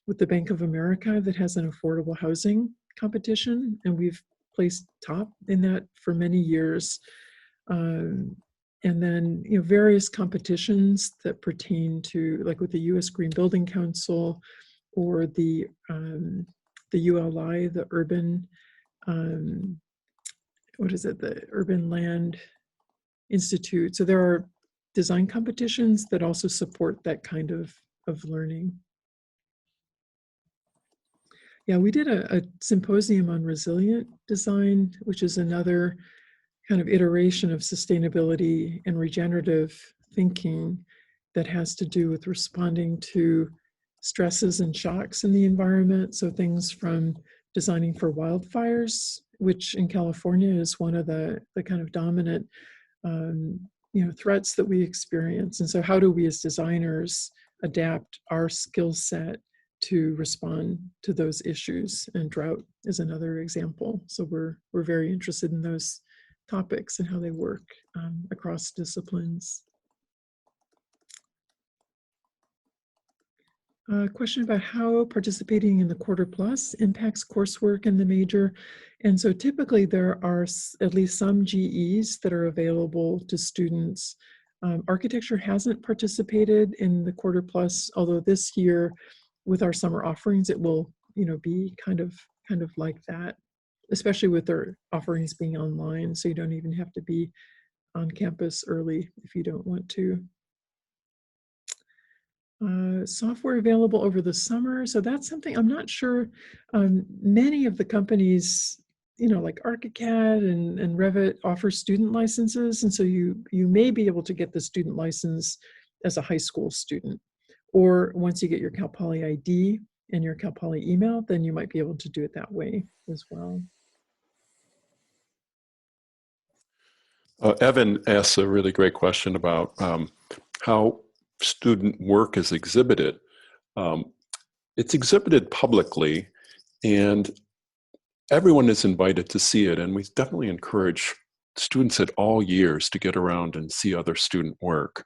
with the Bank of America that has an affordable housing competition. And we've placed top in that for many years. And then, various competitions that pertain to, like with the U.S. Green Building Council or the ULI, the Urban, the Urban Land Institute. So there are design competitions that also support that kind of learning. Yeah, we did a symposium on resilient design, which is another kind of iteration of sustainability and regenerative thinking that has to do with responding to stresses and shocks in the environment. So things from designing for wildfires, which in California is one of the kind of dominant threats that we experience. And so how do we as designers adapt our skill set to respond to those issues? And drought is another example. So we're very interested in those topics and how they work across disciplines. A question about how participating in the Quarter Plus impacts coursework in the major. And so typically there are at least some GEs that are available to students. Architecture hasn't participated in the Quarter Plus, although this year with our summer offerings, it will be kind of like that, especially with their offerings being online. So you don't even have to be on campus early if you don't want to. Software available over the summer. So that's something I'm not sure. Many of the companies, like ArchiCAD and Revit offer student licenses. And so you may be able to get the student license as a high school student. Or once you get your Cal Poly ID and your Cal Poly email, then you might be able to do it that way as well. Evan asks a really great question about how student work is exhibited. It's exhibited publicly, and everyone is invited to see it, and we definitely encourage students at all years to get around and see other student work.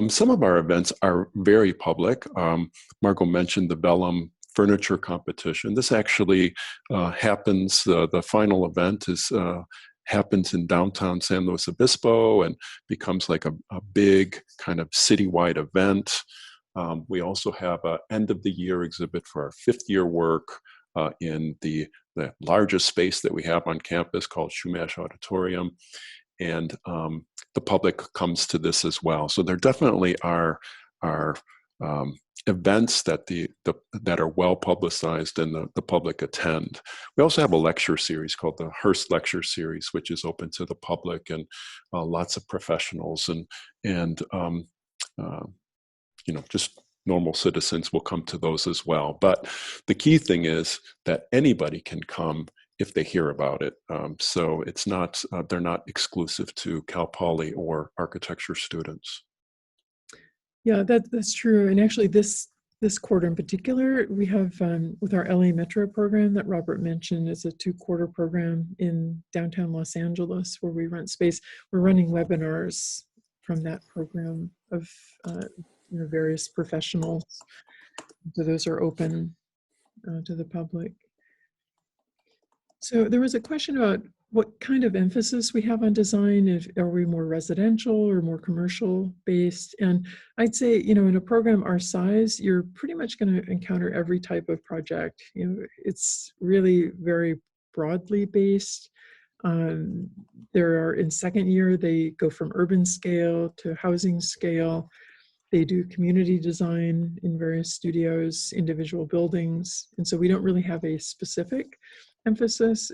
Some of our events are very public. Margot mentioned the Vellum furniture competition. This actually happens, the final event happens in downtown San Luis Obispo and becomes like a big kind of citywide event. We also have an end of the year exhibit for our fifth year work in the largest space that we have on campus called Shumash Auditorium. And the public comes to this as well. So there definitely are events that that are well publicized and the public attend. We also have a lecture series called the Hearst Lecture Series, which is open to the public and lots of professionals and just normal citizens will come to those as well. But the key thing is that anybody can come if they hear about it. So it's not they're not exclusive to Cal Poly or architecture students. Yeah, that's true. And actually this quarter in particular, we have with our LA Metro program that Robert mentioned, is a 2-quarter program in downtown Los Angeles where we rent space. We're running webinars from that program of various professionals. So those are open to the public. So there was a question about what kind of emphasis we have on design. Are we more residential or more commercial based? And I'd say, in a program our size, you're pretty much going to encounter every type of project. It's really very broadly based. There are, in second year, they go from urban scale to housing scale. They do community design in various studios, individual buildings. And so we don't really have a specific emphasis.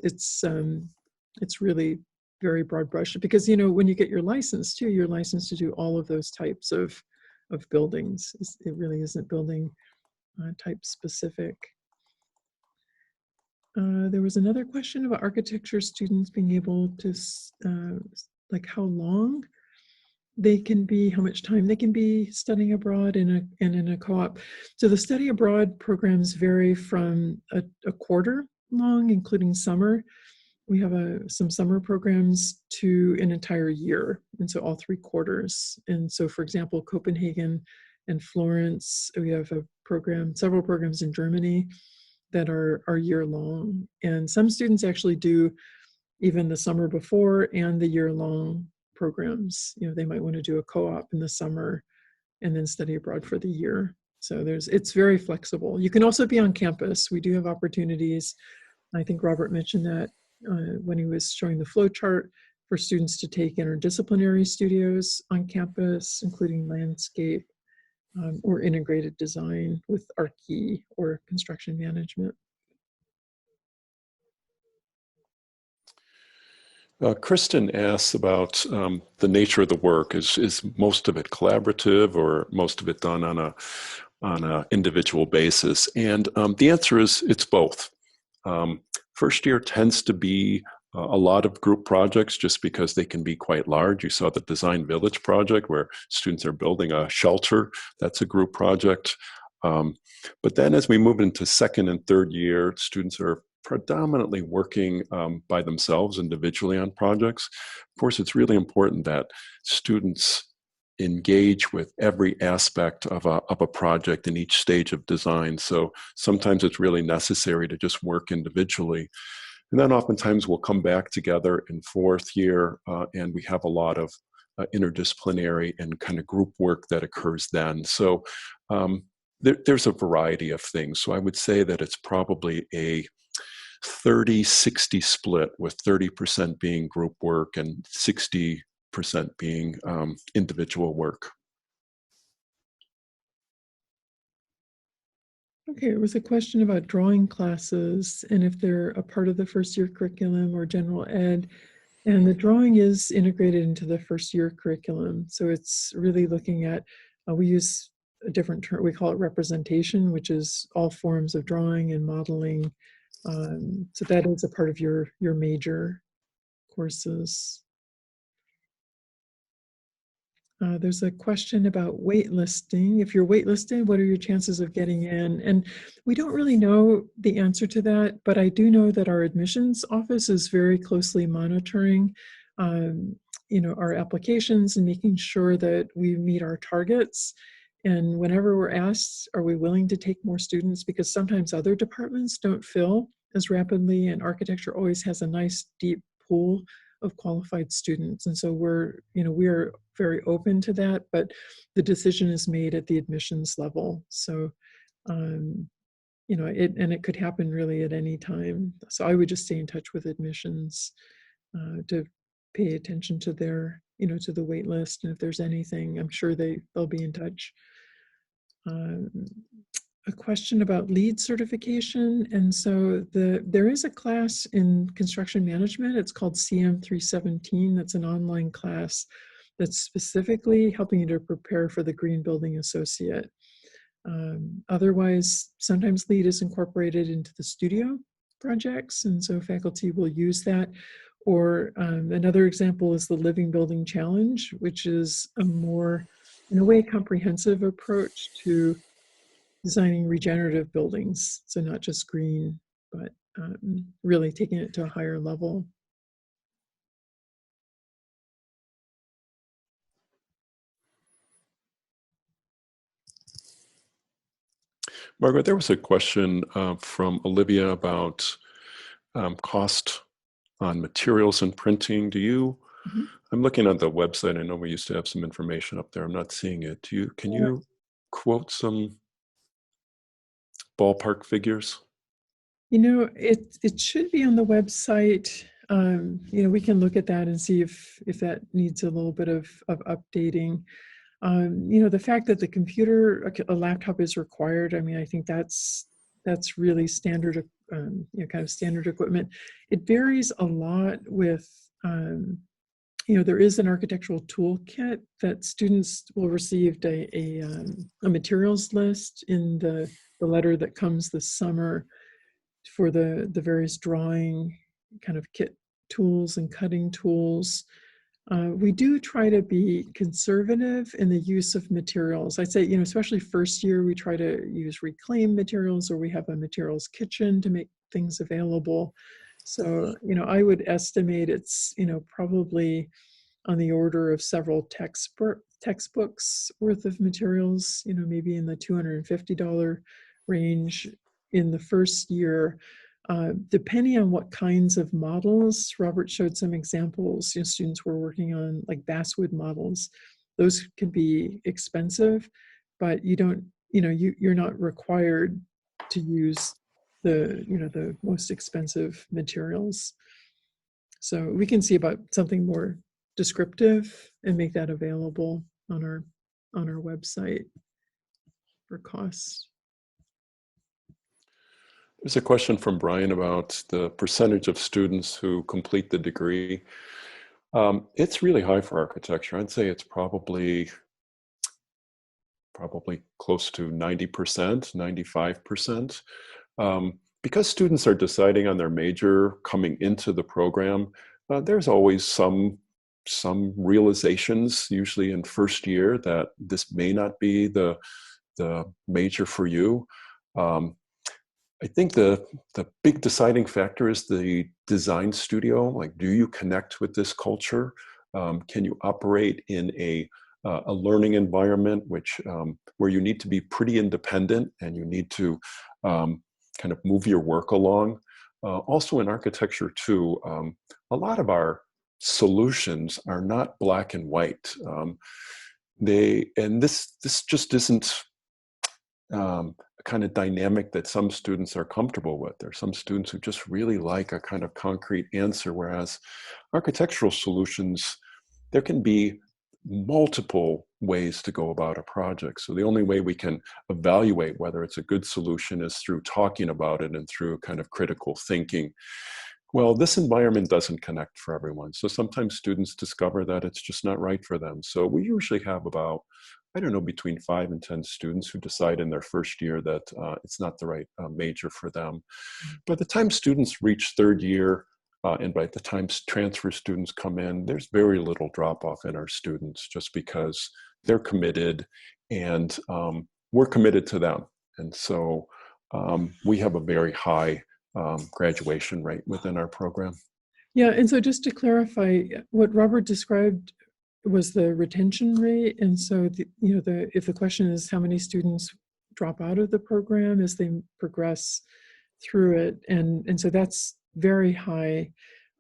It's really very broad brush because, when you get your license too, you're licensed to do all of those types of buildings. It really isn't building type specific. There was another question about architecture students being able to, like how long they can be, how much time they can be studying abroad and in a co-op. So the study abroad programs vary from a quarter long, including summer. We have some summer programs to an entire year, and so all 3 quarters. And so, for example, Copenhagen and Florence, we have several programs in Germany that are year long. And some students actually do even the summer before and the year long programs. They might want to do a co-op in the summer and then study abroad for the year. So it's very flexible. You can also be on campus. We do have opportunities. I think Robert mentioned that when he was showing the flow chart for students to take interdisciplinary studios on campus, including landscape or integrated design with Archi or construction management. Kristen asks about the nature of the work. Is most of it collaborative or most of it done on a individual basis? And the answer is it's both. First year tends to be a lot of group projects just because they can be quite large. You saw the Design Village project where students are building a shelter. That's a group project. But then as we move into second and third year, students are predominantly working by themselves individually on projects. Of course, it's really important that students engage with every aspect of a project in each stage of design. So sometimes it's really necessary to just work individually. And then oftentimes we'll come back together in fourth year and we have a lot of interdisciplinary and kind of group work that occurs then. So there's a variety of things. So I would say that it's probably a 30-60 split, with 30% being group work and 60% being individual work. Okay, there was a question about drawing classes and if they're a part of the first year curriculum or general ed. And the drawing is integrated into the first year curriculum. So it's really looking at, we use a different term, we call it representation, which is all forms of drawing and modeling. So that is a part of your major courses. There's a question about waitlisting. If you're waitlisted, what are your chances of getting in? And we don't really know the answer to that, but I do know that our admissions office is very closely monitoring, our applications and making sure that we meet our targets. And whenever we're asked, are we willing to take more students? Because sometimes other departments don't fill as rapidly, and architecture always has a nice deep pool of qualified students. And so we're very open to that, but the decision is made at the admissions level. So, it could happen really at any time. So I would just stay in touch with admissions to pay attention to their, to the wait list. And if there's anything, I'm sure they'll be in touch. A question about LEED certification. And so there is a class in construction management. It's called CM317. That's an online class that's specifically helping you to prepare for the Green Building Associate. Otherwise, sometimes LEED is incorporated into the studio projects, and so faculty will use that. Or another example is the Living Building Challenge, which is a more, in a way, comprehensive approach to designing regenerative buildings. So not just green, but really taking it to a higher level. Margaret, there was a question from Olivia about cost on materials and printing. Do you, Mhm. I'm looking at the website. I know we used to have some information up there. I'm not seeing it. Can you quote some ballpark figures? It should be on the website. We can look at that and see if that needs a little bit of updating. The fact that the computer, a laptop is required, I mean, I think that's really standard, kind of standard equipment. It varies a lot with, there is an architectural toolkit that students will receive a materials list in the letter that comes this summer for the various drawing kind of kit tools and cutting tools. We do try to be conservative in the use of materials. I'd say, especially first year, we try to use reclaimed materials, or we have a materials kitchen to make things available. So, I would estimate it's, probably on the order of several textbooks worth of materials, maybe in the $250 range in the first year. Depending on what kinds of models, Robert showed some examples. Students were working on like basswood models. Those can be expensive, but you're not required to use the most expensive materials. So we can see about something more descriptive and make that available on our website for costs. There's a question from Brian about the percentage of students who complete the degree. It's really high for architecture. I'd say it's probably close to 90%, 95%. Because students are deciding on their major coming into the program, there's always some realizations, usually in first year, that this may not be the major for you. I think the big deciding factor is the design studio. Like, do you connect with this culture? Can you operate in a learning environment where you need to be pretty independent and you need to kind of move your work along? Also in architecture too, a lot of our solutions are not black and white. This just isn't a kind of dynamic that some students are comfortable with. There are some students who just really like a kind of concrete answer, whereas architectural solutions, there can be multiple ways to go about a project. So the only way we can evaluate whether it's a good solution is through talking about it and through kind of critical thinking. Well, this environment doesn't connect for everyone. So sometimes students discover that it's just not right for them. So we usually have about, I don't know, between 5 and 10 students who decide in their first year that it's not the right major for them. By the time students reach third year, and by the time transfer students come in, there's very little drop off in our students just because they're committed and we're committed to them. And so we have a very high graduation rate within our program. Yeah, and so just to clarify, what Robert described was the retention rate. And so, if the question is how many students drop out of the program as they progress through it, and so that's very high.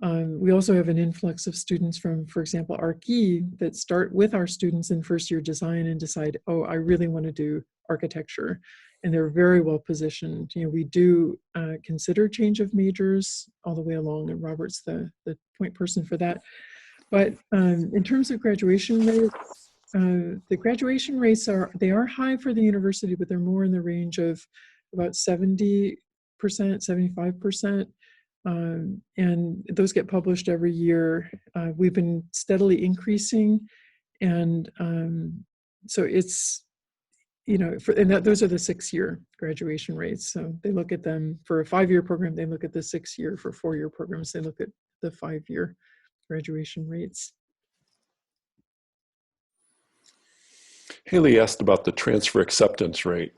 We also have an influx of students from, for example, ArcE that start with our students in first year design and decide, oh, I really want to do architecture. And they're very well positioned. We do consider change of majors all the way along, and Robert's the point person for that. But in terms of graduation rates, the graduation rates are high for the university, but they're more in the range of about 70%, 75%. And those get published every year. We've been steadily increasing. And so it's, those are the 6-year graduation rates. So they look at them for a 5-year program, they look at the 6-year. For 4-year programs, they look at the 5-year graduation rates. Haley asked about the transfer acceptance rate.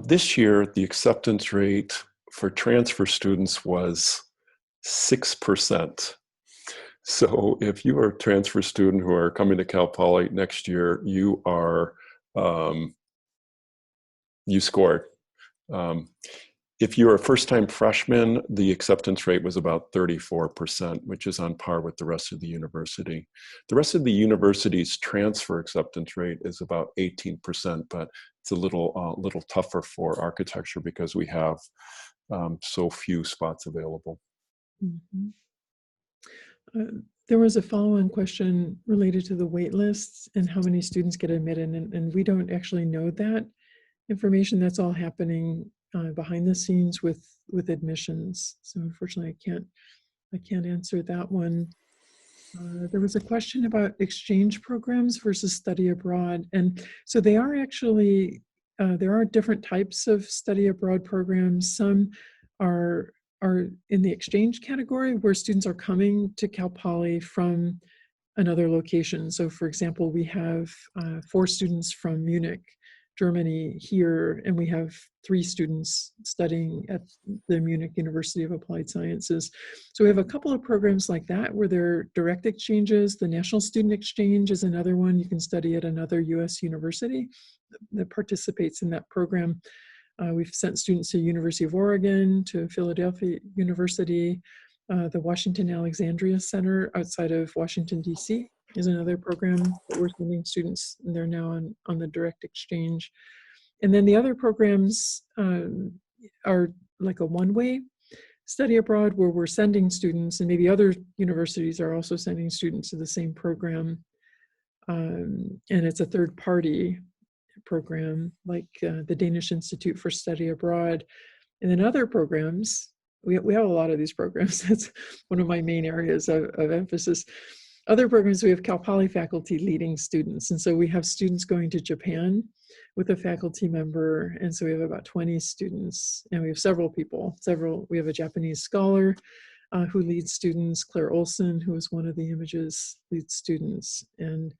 This year, the acceptance rate for transfer students was 6%. So if you are a transfer student who are coming to Cal Poly next year, you are, you scored. if you're a first-time freshman, the acceptance rate was about 34%, which is on par with the rest of the university. The rest of the university's transfer acceptance rate is about 18%, but it's a little tougher for architecture because we have so few spots available. Mhm. There was a follow-on question related to the wait lists and how many students get admitted, and we don't actually know that information. That's all happening behind the scenes with admissions. So unfortunately, I can't answer that one. There was a question about exchange programs versus study abroad, and so they are actually there are different types of study abroad programs. Some are in the exchange category where students are coming to Cal Poly from another location. So for example, we have 4 students from Munich, Germany here, and we have 3 students studying at the Munich University of Applied Sciences. So we have a couple of programs like that where they're direct exchanges. The National Student Exchange is another one. You can study at another US university that participates in that program. We've sent students to University of Oregon, to Philadelphia University, the Washington Alexandria Center outside of Washington, D.C. is another program that we're sending students, and they're now on the direct exchange. And then the other programs are like a one-way study abroad where we're sending students, and maybe other universities are also sending students to the same program. And it's a third-party program like the Danish Institute for Study Abroad. And then other programs, we have a lot of these programs. That's one of my main areas of emphasis. Other programs, we have Cal Poly faculty leading students. And so we have students going to Japan with a faculty member. And so we have about 20 students, and we have several people, we have a Japanese scholar who leads students, Claire Olson, who is one of the images, leads students. And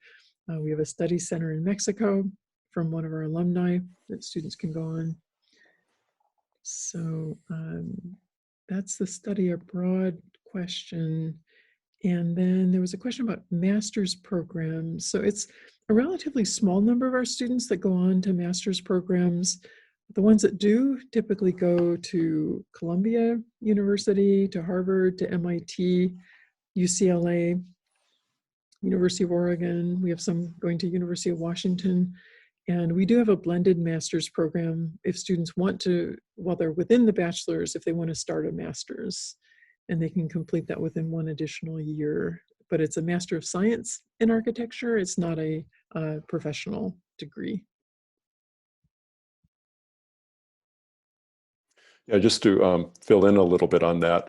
we have a study center in Mexico from one of our alumni that students can go on. So that's the study abroad question. And then there was a question about master's programs. So it's a relatively small number of our students that go on to master's programs. The ones that do typically go to Columbia University, to Harvard, to MIT, UCLA, University of Oregon. We have some going to University of Washington. And we do have a blended master's program if students want to, while they're within the bachelor's, if they want to start a master's, and they can complete that within 1 additional year. But it's a Master of Science in Architecture. It's not a professional degree. Yeah, just to fill in a little bit on that,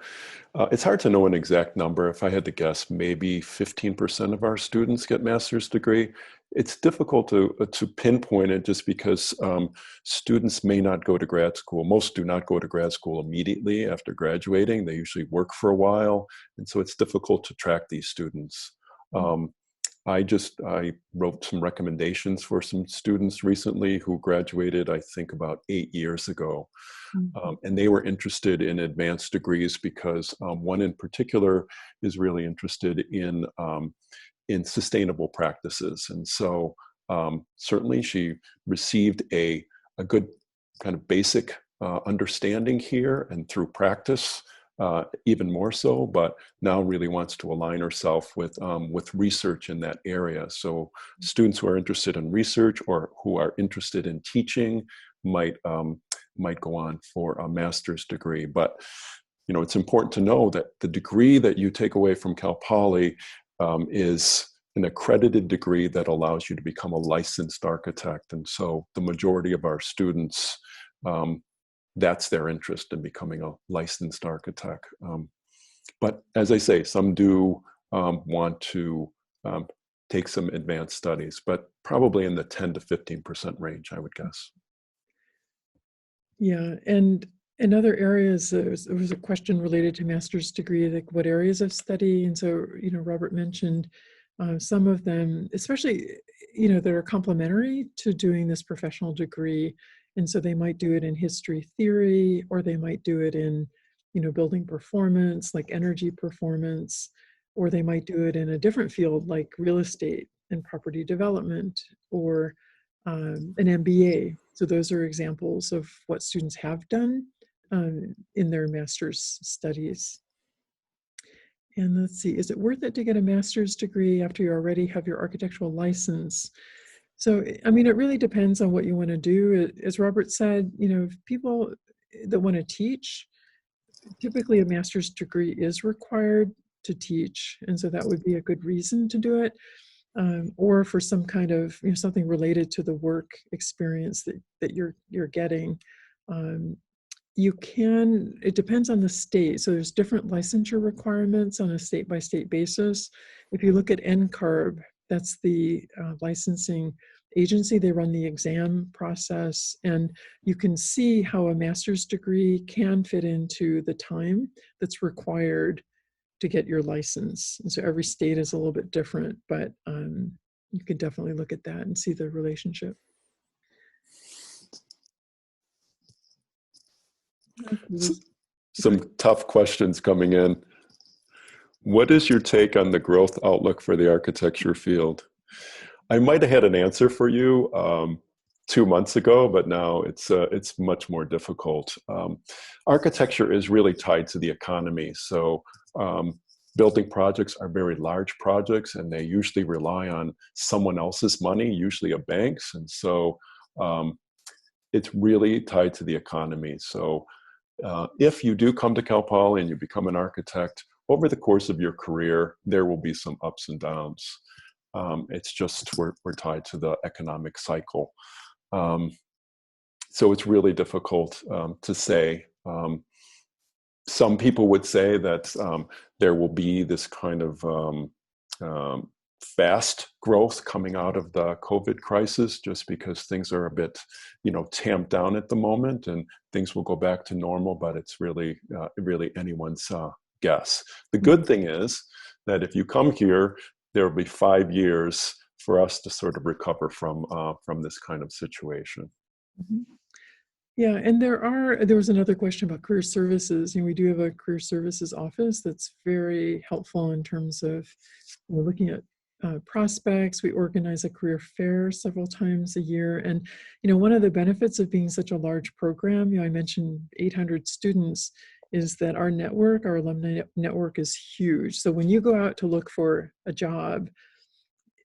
it's hard to know an exact number. If I had to guess, maybe 15% of our students get master's degree. It's difficult to pinpoint it just because students may not go to grad school. Most do not go to grad school immediately after graduating. They usually work for a while, and so it's difficult to track these students. I wrote some recommendations for some students recently who graduated, I think, about 8 years ago. And they were interested in advanced degrees because one in particular is really interested in sustainable practices. And so certainly she received a good kind of basic understanding here, and through practice, even more so, but now really wants to align herself with research in that area. So students who are interested in research or who are interested in teaching might go on for a master's degree. But it's important to know that the degree that you take away from Cal Poly is an accredited degree that allows you to become a licensed architect. And so the majority of our students, that's their interest in becoming a licensed architect. But as I say, some do want to take some advanced studies, but probably in the 10 to 15% range, I would guess. Yeah, and in other areas, there was a question related to master's degree, like what areas of study. And so, Robert mentioned some of them, especially, that are complementary to doing this professional degree. And so they might do it in history theory, or they might do it in, building performance, like energy performance, or they might do it in a different field like real estate and property development, or an MBA. So those are examples of what students have done in their master's studies. And let's see, is it worth it to get a master's degree after you already have your architectural license? So, I mean, it really depends on what you want to do. As Robert said, people that want to teach, typically a master's degree is required to teach. And so that would be a good reason to do it. Or for some kind of, something related to the work experience that you're getting. It depends on the state. So there's different licensure requirements on a state-by-state basis. If you look at NCARB, that's the licensing agency, they run the exam process, and you can see how a master's degree can fit into the time that's required to get your license. And so every state is a little bit different, but you could definitely look at that and see the relationship. Some tough questions coming in. What is your take on the growth outlook for the architecture field? I might have had an answer for you 2 months ago, but now it's much more difficult. Architecture is really tied to the economy. So building projects are very large projects, and they usually rely on someone else's money, usually a bank's. And so it's really tied to the economy. So if you do come to Cal Poly and you become an architect, over the course of your career, there will be some ups and downs. It's just we're tied to the economic cycle. So it's really difficult to say. Some people would say that there will be this kind of fast growth coming out of the COVID crisis, just because things are a bit, tamped down at the moment, and things will go back to normal. But it's really, really anyone's guess. The good thing is that if you come here, there will be 5 years for us to sort of recover from this kind of situation. Mm-hmm. Yeah, and there was another question about career services. We do have a career services office that's very helpful in terms of looking at prospects. We organize a career fair several times a year. And, one of the benefits of being such a large program, I mentioned 800 students, is that our alumni network is huge. So when you go out to look for a job,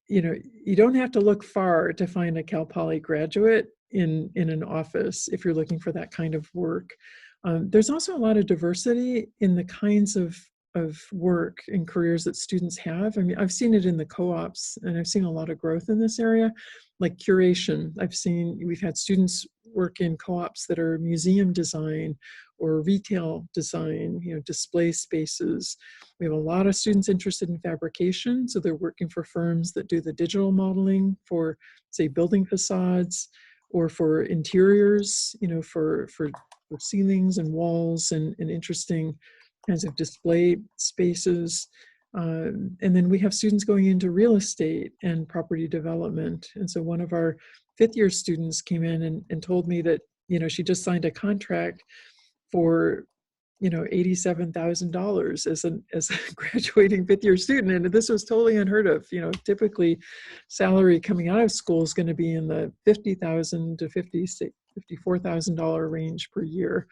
you don't have to look far to find a Cal Poly graduate in an office if you're looking for that kind of work. There's also a lot of diversity in the kinds of work and careers that students have. I mean, I've seen it in the co-ops, and I've seen a lot of growth in this area, like curation. We've had students work in co-ops that are museum design or retail design, display spaces. We have a lot of students interested in fabrication, so they're working for firms that do the digital modeling for, say, building facades, or for interiors, for ceilings and walls and interesting kinds of display spaces. And then we have students going into real estate and property development. And so one of our 5th-year students came in and told me that, she just signed a contract for, $87,000 as a graduating 5th-year student. And this was totally unheard of. Typically salary coming out of school is going to be in the $50,000 to $54,000 range per year.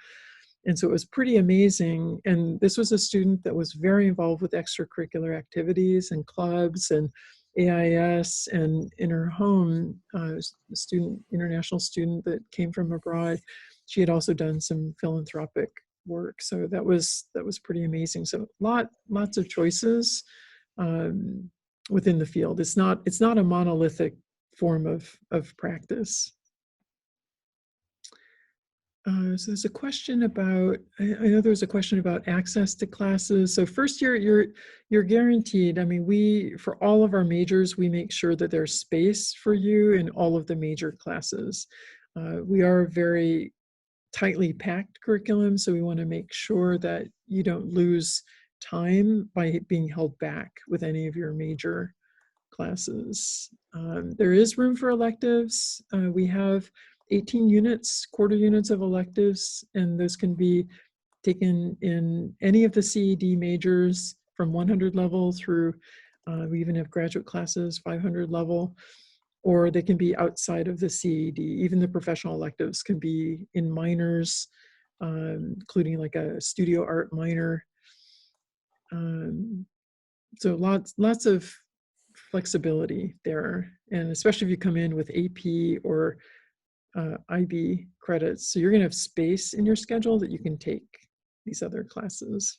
And so it was pretty amazing. And this was a student that was very involved with extracurricular activities and clubs and AIS, and in her home, international student that came from abroad, she had also done some philanthropic work. So that was pretty amazing. So lots of choices within the field. It's not a monolithic form of practice. So there's a question about, I know there was a question about access to classes. So first year, you're guaranteed. I mean, for all of our majors, we make sure that there's space for you in all of the major classes. We are a very tightly packed curriculum, so we want to make sure that you don't lose time by being held back with any of your major classes. There is room for electives. We have 18 units, quarter units of electives, and those can be taken in any of the CED majors from 100 level through, we even have graduate classes, 500 level, or they can be outside of the CED. Even the professional electives can be in minors including like a studio art minor. So lots of flexibility there, and especially if you come in with AP or IB credits. So you're going to have space in your schedule that you can take these other classes.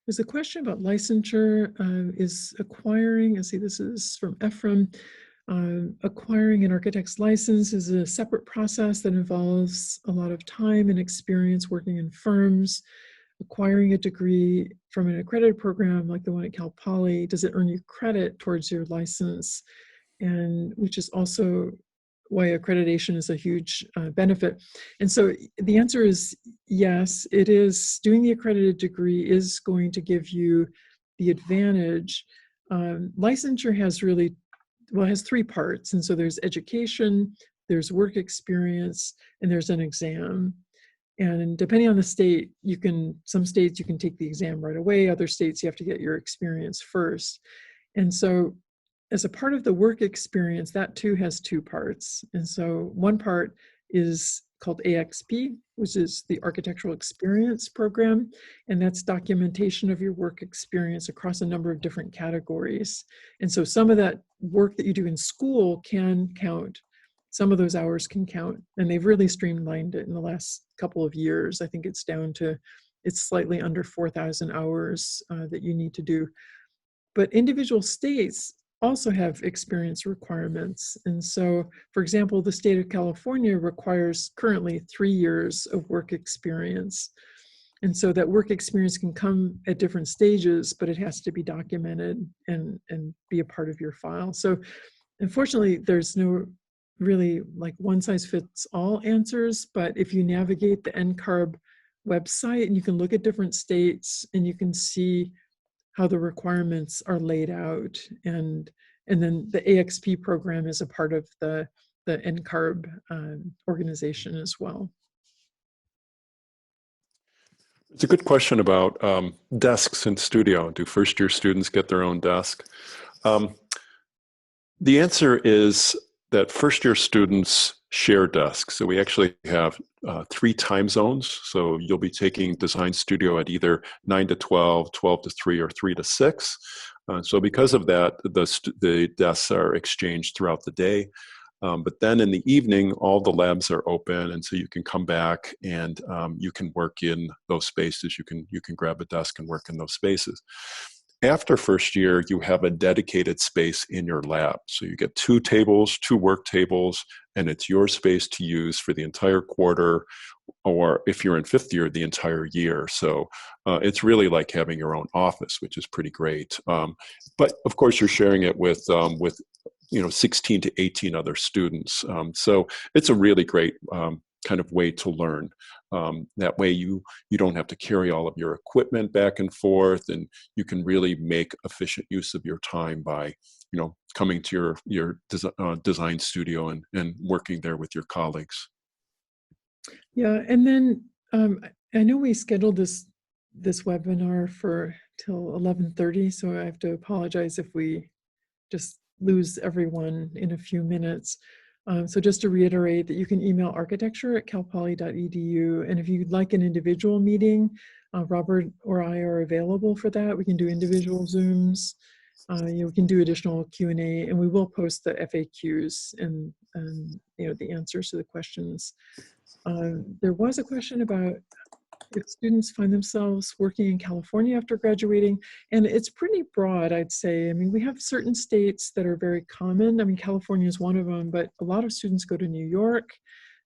There's a question about licensure. Is acquiring, I see this is from Ephraim, acquiring an architect's license is a separate process that involves a lot of time and experience working in firms. Acquiring a degree from an accredited program like the one at Cal Poly, does it earn you credit towards your license? And which is also why accreditation is a huge benefit. And so the answer is yes, it is. Doing the accredited degree is going to give you the advantage. Licensure has really, well, it has three parts. And so there's education, there's work experience, and there's an exam. And depending on the state, some states you can take the exam right away, other states you have to get your experience first. And so as a part of the work experience, that too has two parts. And so one part is called AXP, which is the Architectural Experience Program. And that's documentation of your work experience across a number of different categories. And so some of that work that you do in school can count. Some of those hours can count. And they've really streamlined it in the last couple of years. I think it's down to, it's slightly under 4,000 hours that you need to do. But individual states also have experience requirements. And so, for example, the state of California requires currently 3 years of work experience. And so that work experience can come at different stages, but it has to be documented and be a part of your file. So unfortunately, there's no really like one size fits all answers, but if you navigate the NCARB website and you can look at different states and you can see how the requirements are laid out. And then the AXP program is a part of the NCARB organization as well. It's a good question about desks in studio. Do first-year students get their own desk? The answer is that first-year students share desks. So we actually have 3 time zones. So you'll be taking Design Studio at either 9 to 12, 12 to 3, or 3 to 6. So because of that, the desks are exchanged throughout the day. But then in the evening, all the labs are open, and so you can come back and you can work in those spaces. You can grab a desk and work in those spaces. After first year, you have a dedicated space in your lab. So you get 2 tables, 2 work tables, and it's your space to use for the entire quarter, or if you're in 5th year, the entire year. So it's really like having your own office, which is pretty great. But of course, you're sharing it with 16 to 18 other students. So it's a really great kind of way to learn. That way you don't have to carry all of your equipment back and forth, and you can really make efficient use of your time by coming to your design studio and working there with your colleagues. Yeah, and then I know we scheduled this webinar for till 11:30, so I have to apologize if we just lose everyone in a few minutes. So just to reiterate that you can email architecture@calpoly.edu, and if you'd like an individual meeting, Robert or I are available for that. We can do individual Zooms. We can do additional Q&A, and we will post the FAQs and the answers to the questions. There was a question about if students find themselves working in California after graduating, and it's pretty broad, I'd say. I mean, we have certain states that are very common. I mean, California is one of them, but a lot of students go to New York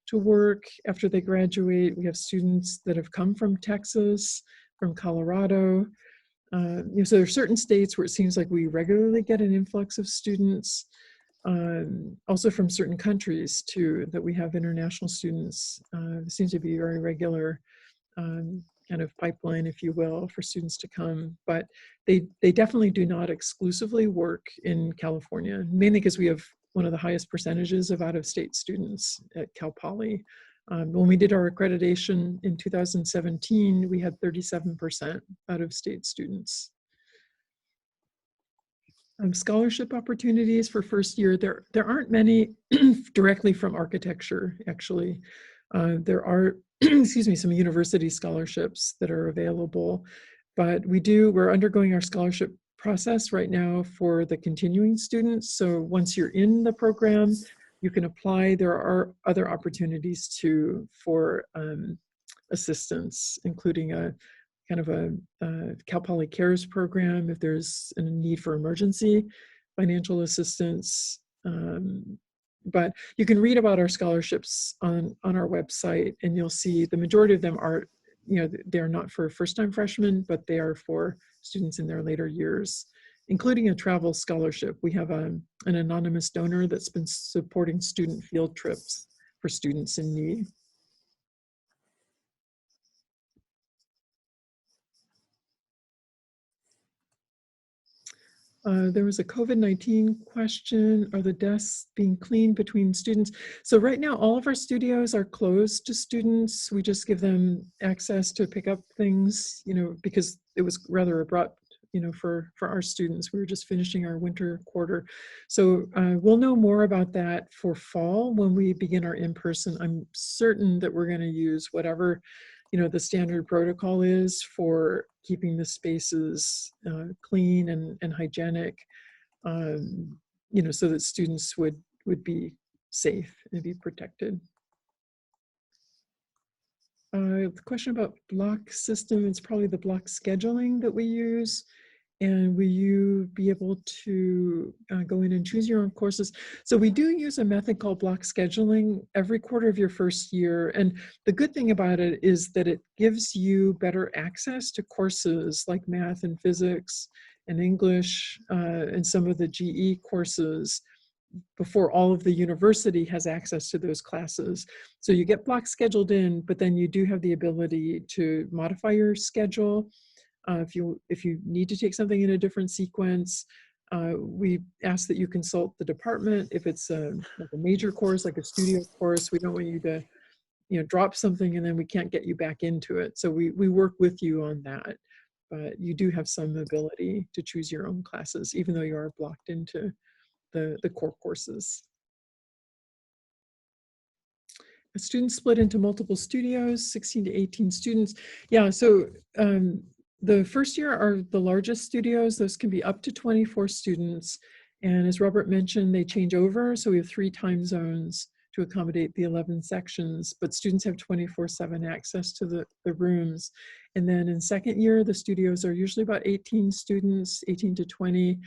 to work after they graduate. We have students that have come from Texas, from Colorado. So there are certain states where it seems like we regularly get an influx of students. Also from certain countries too, that we have international students. It seems to be very regular kind of pipeline, if you will, for students to come. But they definitely do not exclusively work in California, mainly because we have one of the highest percentages of out-of-state students at Cal Poly. When we did our accreditation in 2017, we had 37% out-of-state students. Scholarship opportunities for first year, there aren't many directly from architecture, actually. There are, excuse me, some university scholarships that are available, but we're undergoing our scholarship process right now for the continuing students. So once you're in the program, you can apply. There are other opportunities too for assistance, including a kind of a Cal Poly Cares program if there's a need for emergency financial assistance. But you can read about our scholarships on our website, and you'll see the majority of them are, they're not for first-time freshmen, but they are for students in their later years, including a travel scholarship. We have an anonymous donor that's been supporting student field trips for students in need. There was a COVID-19 question. Are the desks being cleaned between students? So right now, all of our studios are closed to students. We just give them access to pick up things, because it was rather abrupt, for our students. We were just finishing our winter quarter. So we'll know more about that for fall when we begin our in-person. I'm certain that we're going to use whatever the standard protocol is for keeping the spaces clean and hygienic, so that students would be safe and be protected. The question about block system, it's probably the block scheduling that we use. And will you be able to go in and choose your own courses? So we do use a method called block scheduling every quarter of your first year. And the good thing about it is that it gives you better access to courses like math and physics and English and some of the GE courses before all of the university has access to those classes. So you get block scheduled in, but then you do have the ability to modify your schedule. If you need to take something in a different sequence, we ask that you consult the department. If it's like a major course, like a studio course, we don't want you to drop something and then we can't get you back into it. So we work with you on that. But you do have some ability to choose your own classes, even though you are blocked into the core courses. Students split into multiple studios, 16 to 18 students. Yeah, so the first year are the largest studios. Those can be up to 24 students. And as Robert mentioned, they change over. So we have 3 time zones to accommodate the 11 sections, but students have 24/7 access to the rooms. And then in second year, the studios are usually about 18 students, 18 to 20.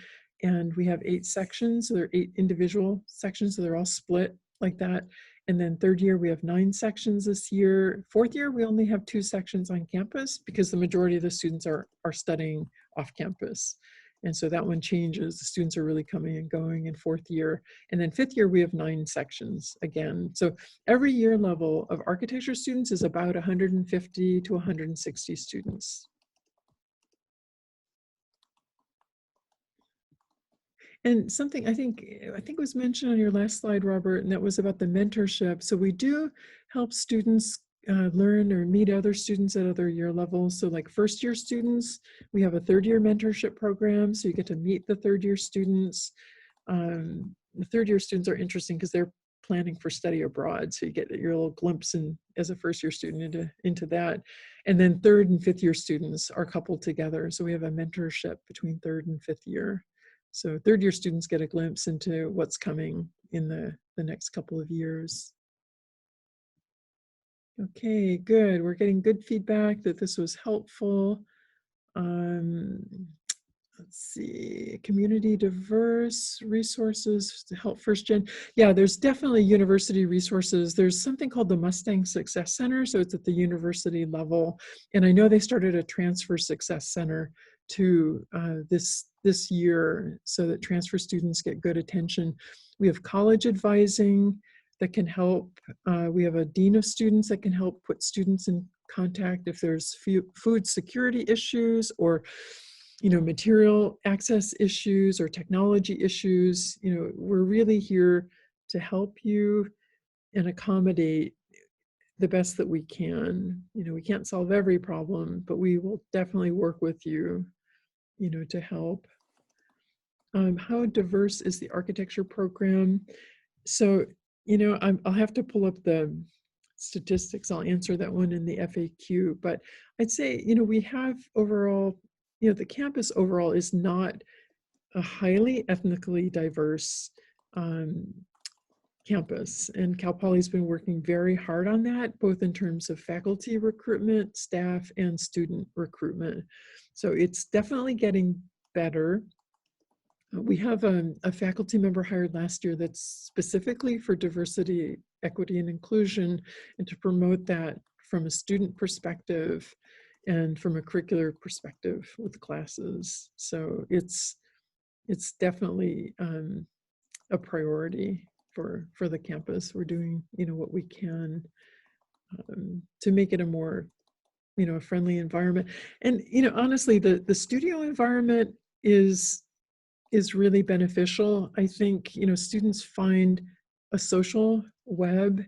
And we have 8 sections. So they're 8 individual sections. So they're all split like that. And then third year, we have 9 sections this year. Fourth year, we only have 2 sections on campus because the majority of the students are studying off campus. And so that one changes. The students are really coming and going in fourth year. And then fifth year, we have 9 sections again. So every year level of architecture students is about 150 to 160 students. And something I think was mentioned on your last slide, Robert, and that was about the mentorship. So we do help students learn or meet other students at other year levels. So like first year students, we have a third year mentorship program. So you get to meet the third year students. The third year students are interesting because they're planning for study abroad. So you get your little glimpse as a first year student into that. And then third and fifth year students are coupled together. So we have a mentorship between third and fifth year. So third year students get a glimpse into what's coming in the next couple of years. Okay, good. We're getting good feedback that this was helpful. Let's see, community diverse resources to help first gen. Yeah, there's definitely university resources. There's something called the Mustang Success Center. So it's at the university level. And I know they started a transfer success center to this year so that transfer students get good attention. We have college advising that can help. We have a dean of students that can help put students in contact if there's food security issues or material access issues or technology issues. We're really here to help you and accommodate the best that we can. We can't solve every problem, but we will definitely work with you, to help. How diverse is the architecture program? So, I'll have to pull up the statistics. I'll answer that one in the FAQ, but I'd say, we have overall, the campus overall is not a highly ethnically diverse campus, and Cal Poly's been working very hard on that, both in terms of faculty recruitment, staff, and student recruitment. So it's definitely getting better. We have a faculty member hired last year that's specifically for diversity, equity, and inclusion, and to promote that from a student perspective and from a curricular perspective with classes. So it's definitely a priority for the campus. We're doing what we can to make it a more a friendly environment. And honestly, the studio environment is really beneficial. I think students find a social web,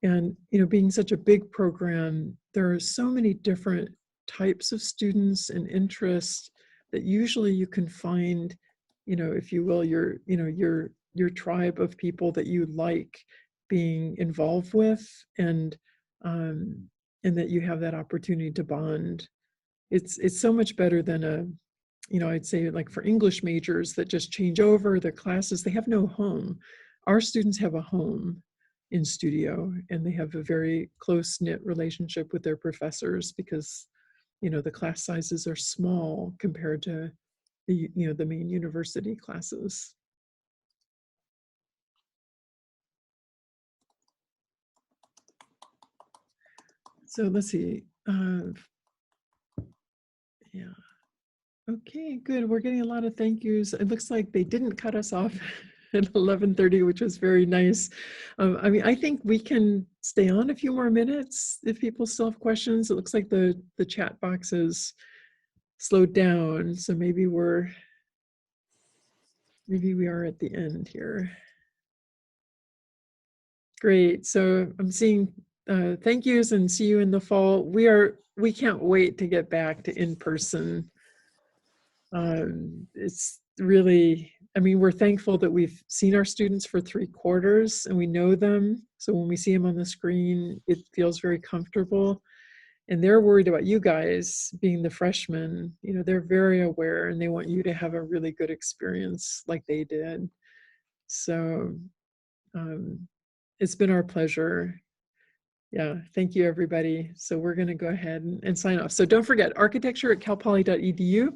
and being such a big program, there are so many different types of students and interests that usually you can find, if you will, your tribe of people that you like being involved with, and that you have that opportunity to bond. It's so much better than I'd say, like, for English majors that just change over their classes, they have no home. Our students have a home in studio, and they have a very close-knit relationship with their professors because, the class sizes are small compared to the main university classes. So let's see. Yeah. Okay, good. We're getting a lot of thank yous. It looks like they didn't cut us off at 11:30, which was very nice. I think we can stay on a few more minutes if people still have questions. It looks like the chat box is slowed down, so maybe we are at the end here. Great. So I'm seeing thank yous and see you in the fall. We can't wait to get back to in-person. It's really, we're thankful that we've seen our students for 3 quarters and we know them. So when we see them on the screen, it feels very comfortable. And they're worried about you guys being the freshmen. They're very aware and they want you to have a really good experience like they did. So it's been our pleasure. Yeah, thank you, everybody. So we're going to go ahead and sign off. So don't forget, architecture@calpoly.edu.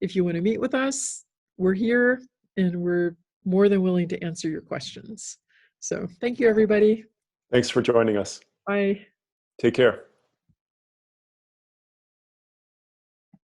If you want to meet with us, we're here and we're more than willing to answer your questions. So thank you, everybody. Thanks for joining us. Bye. Take care.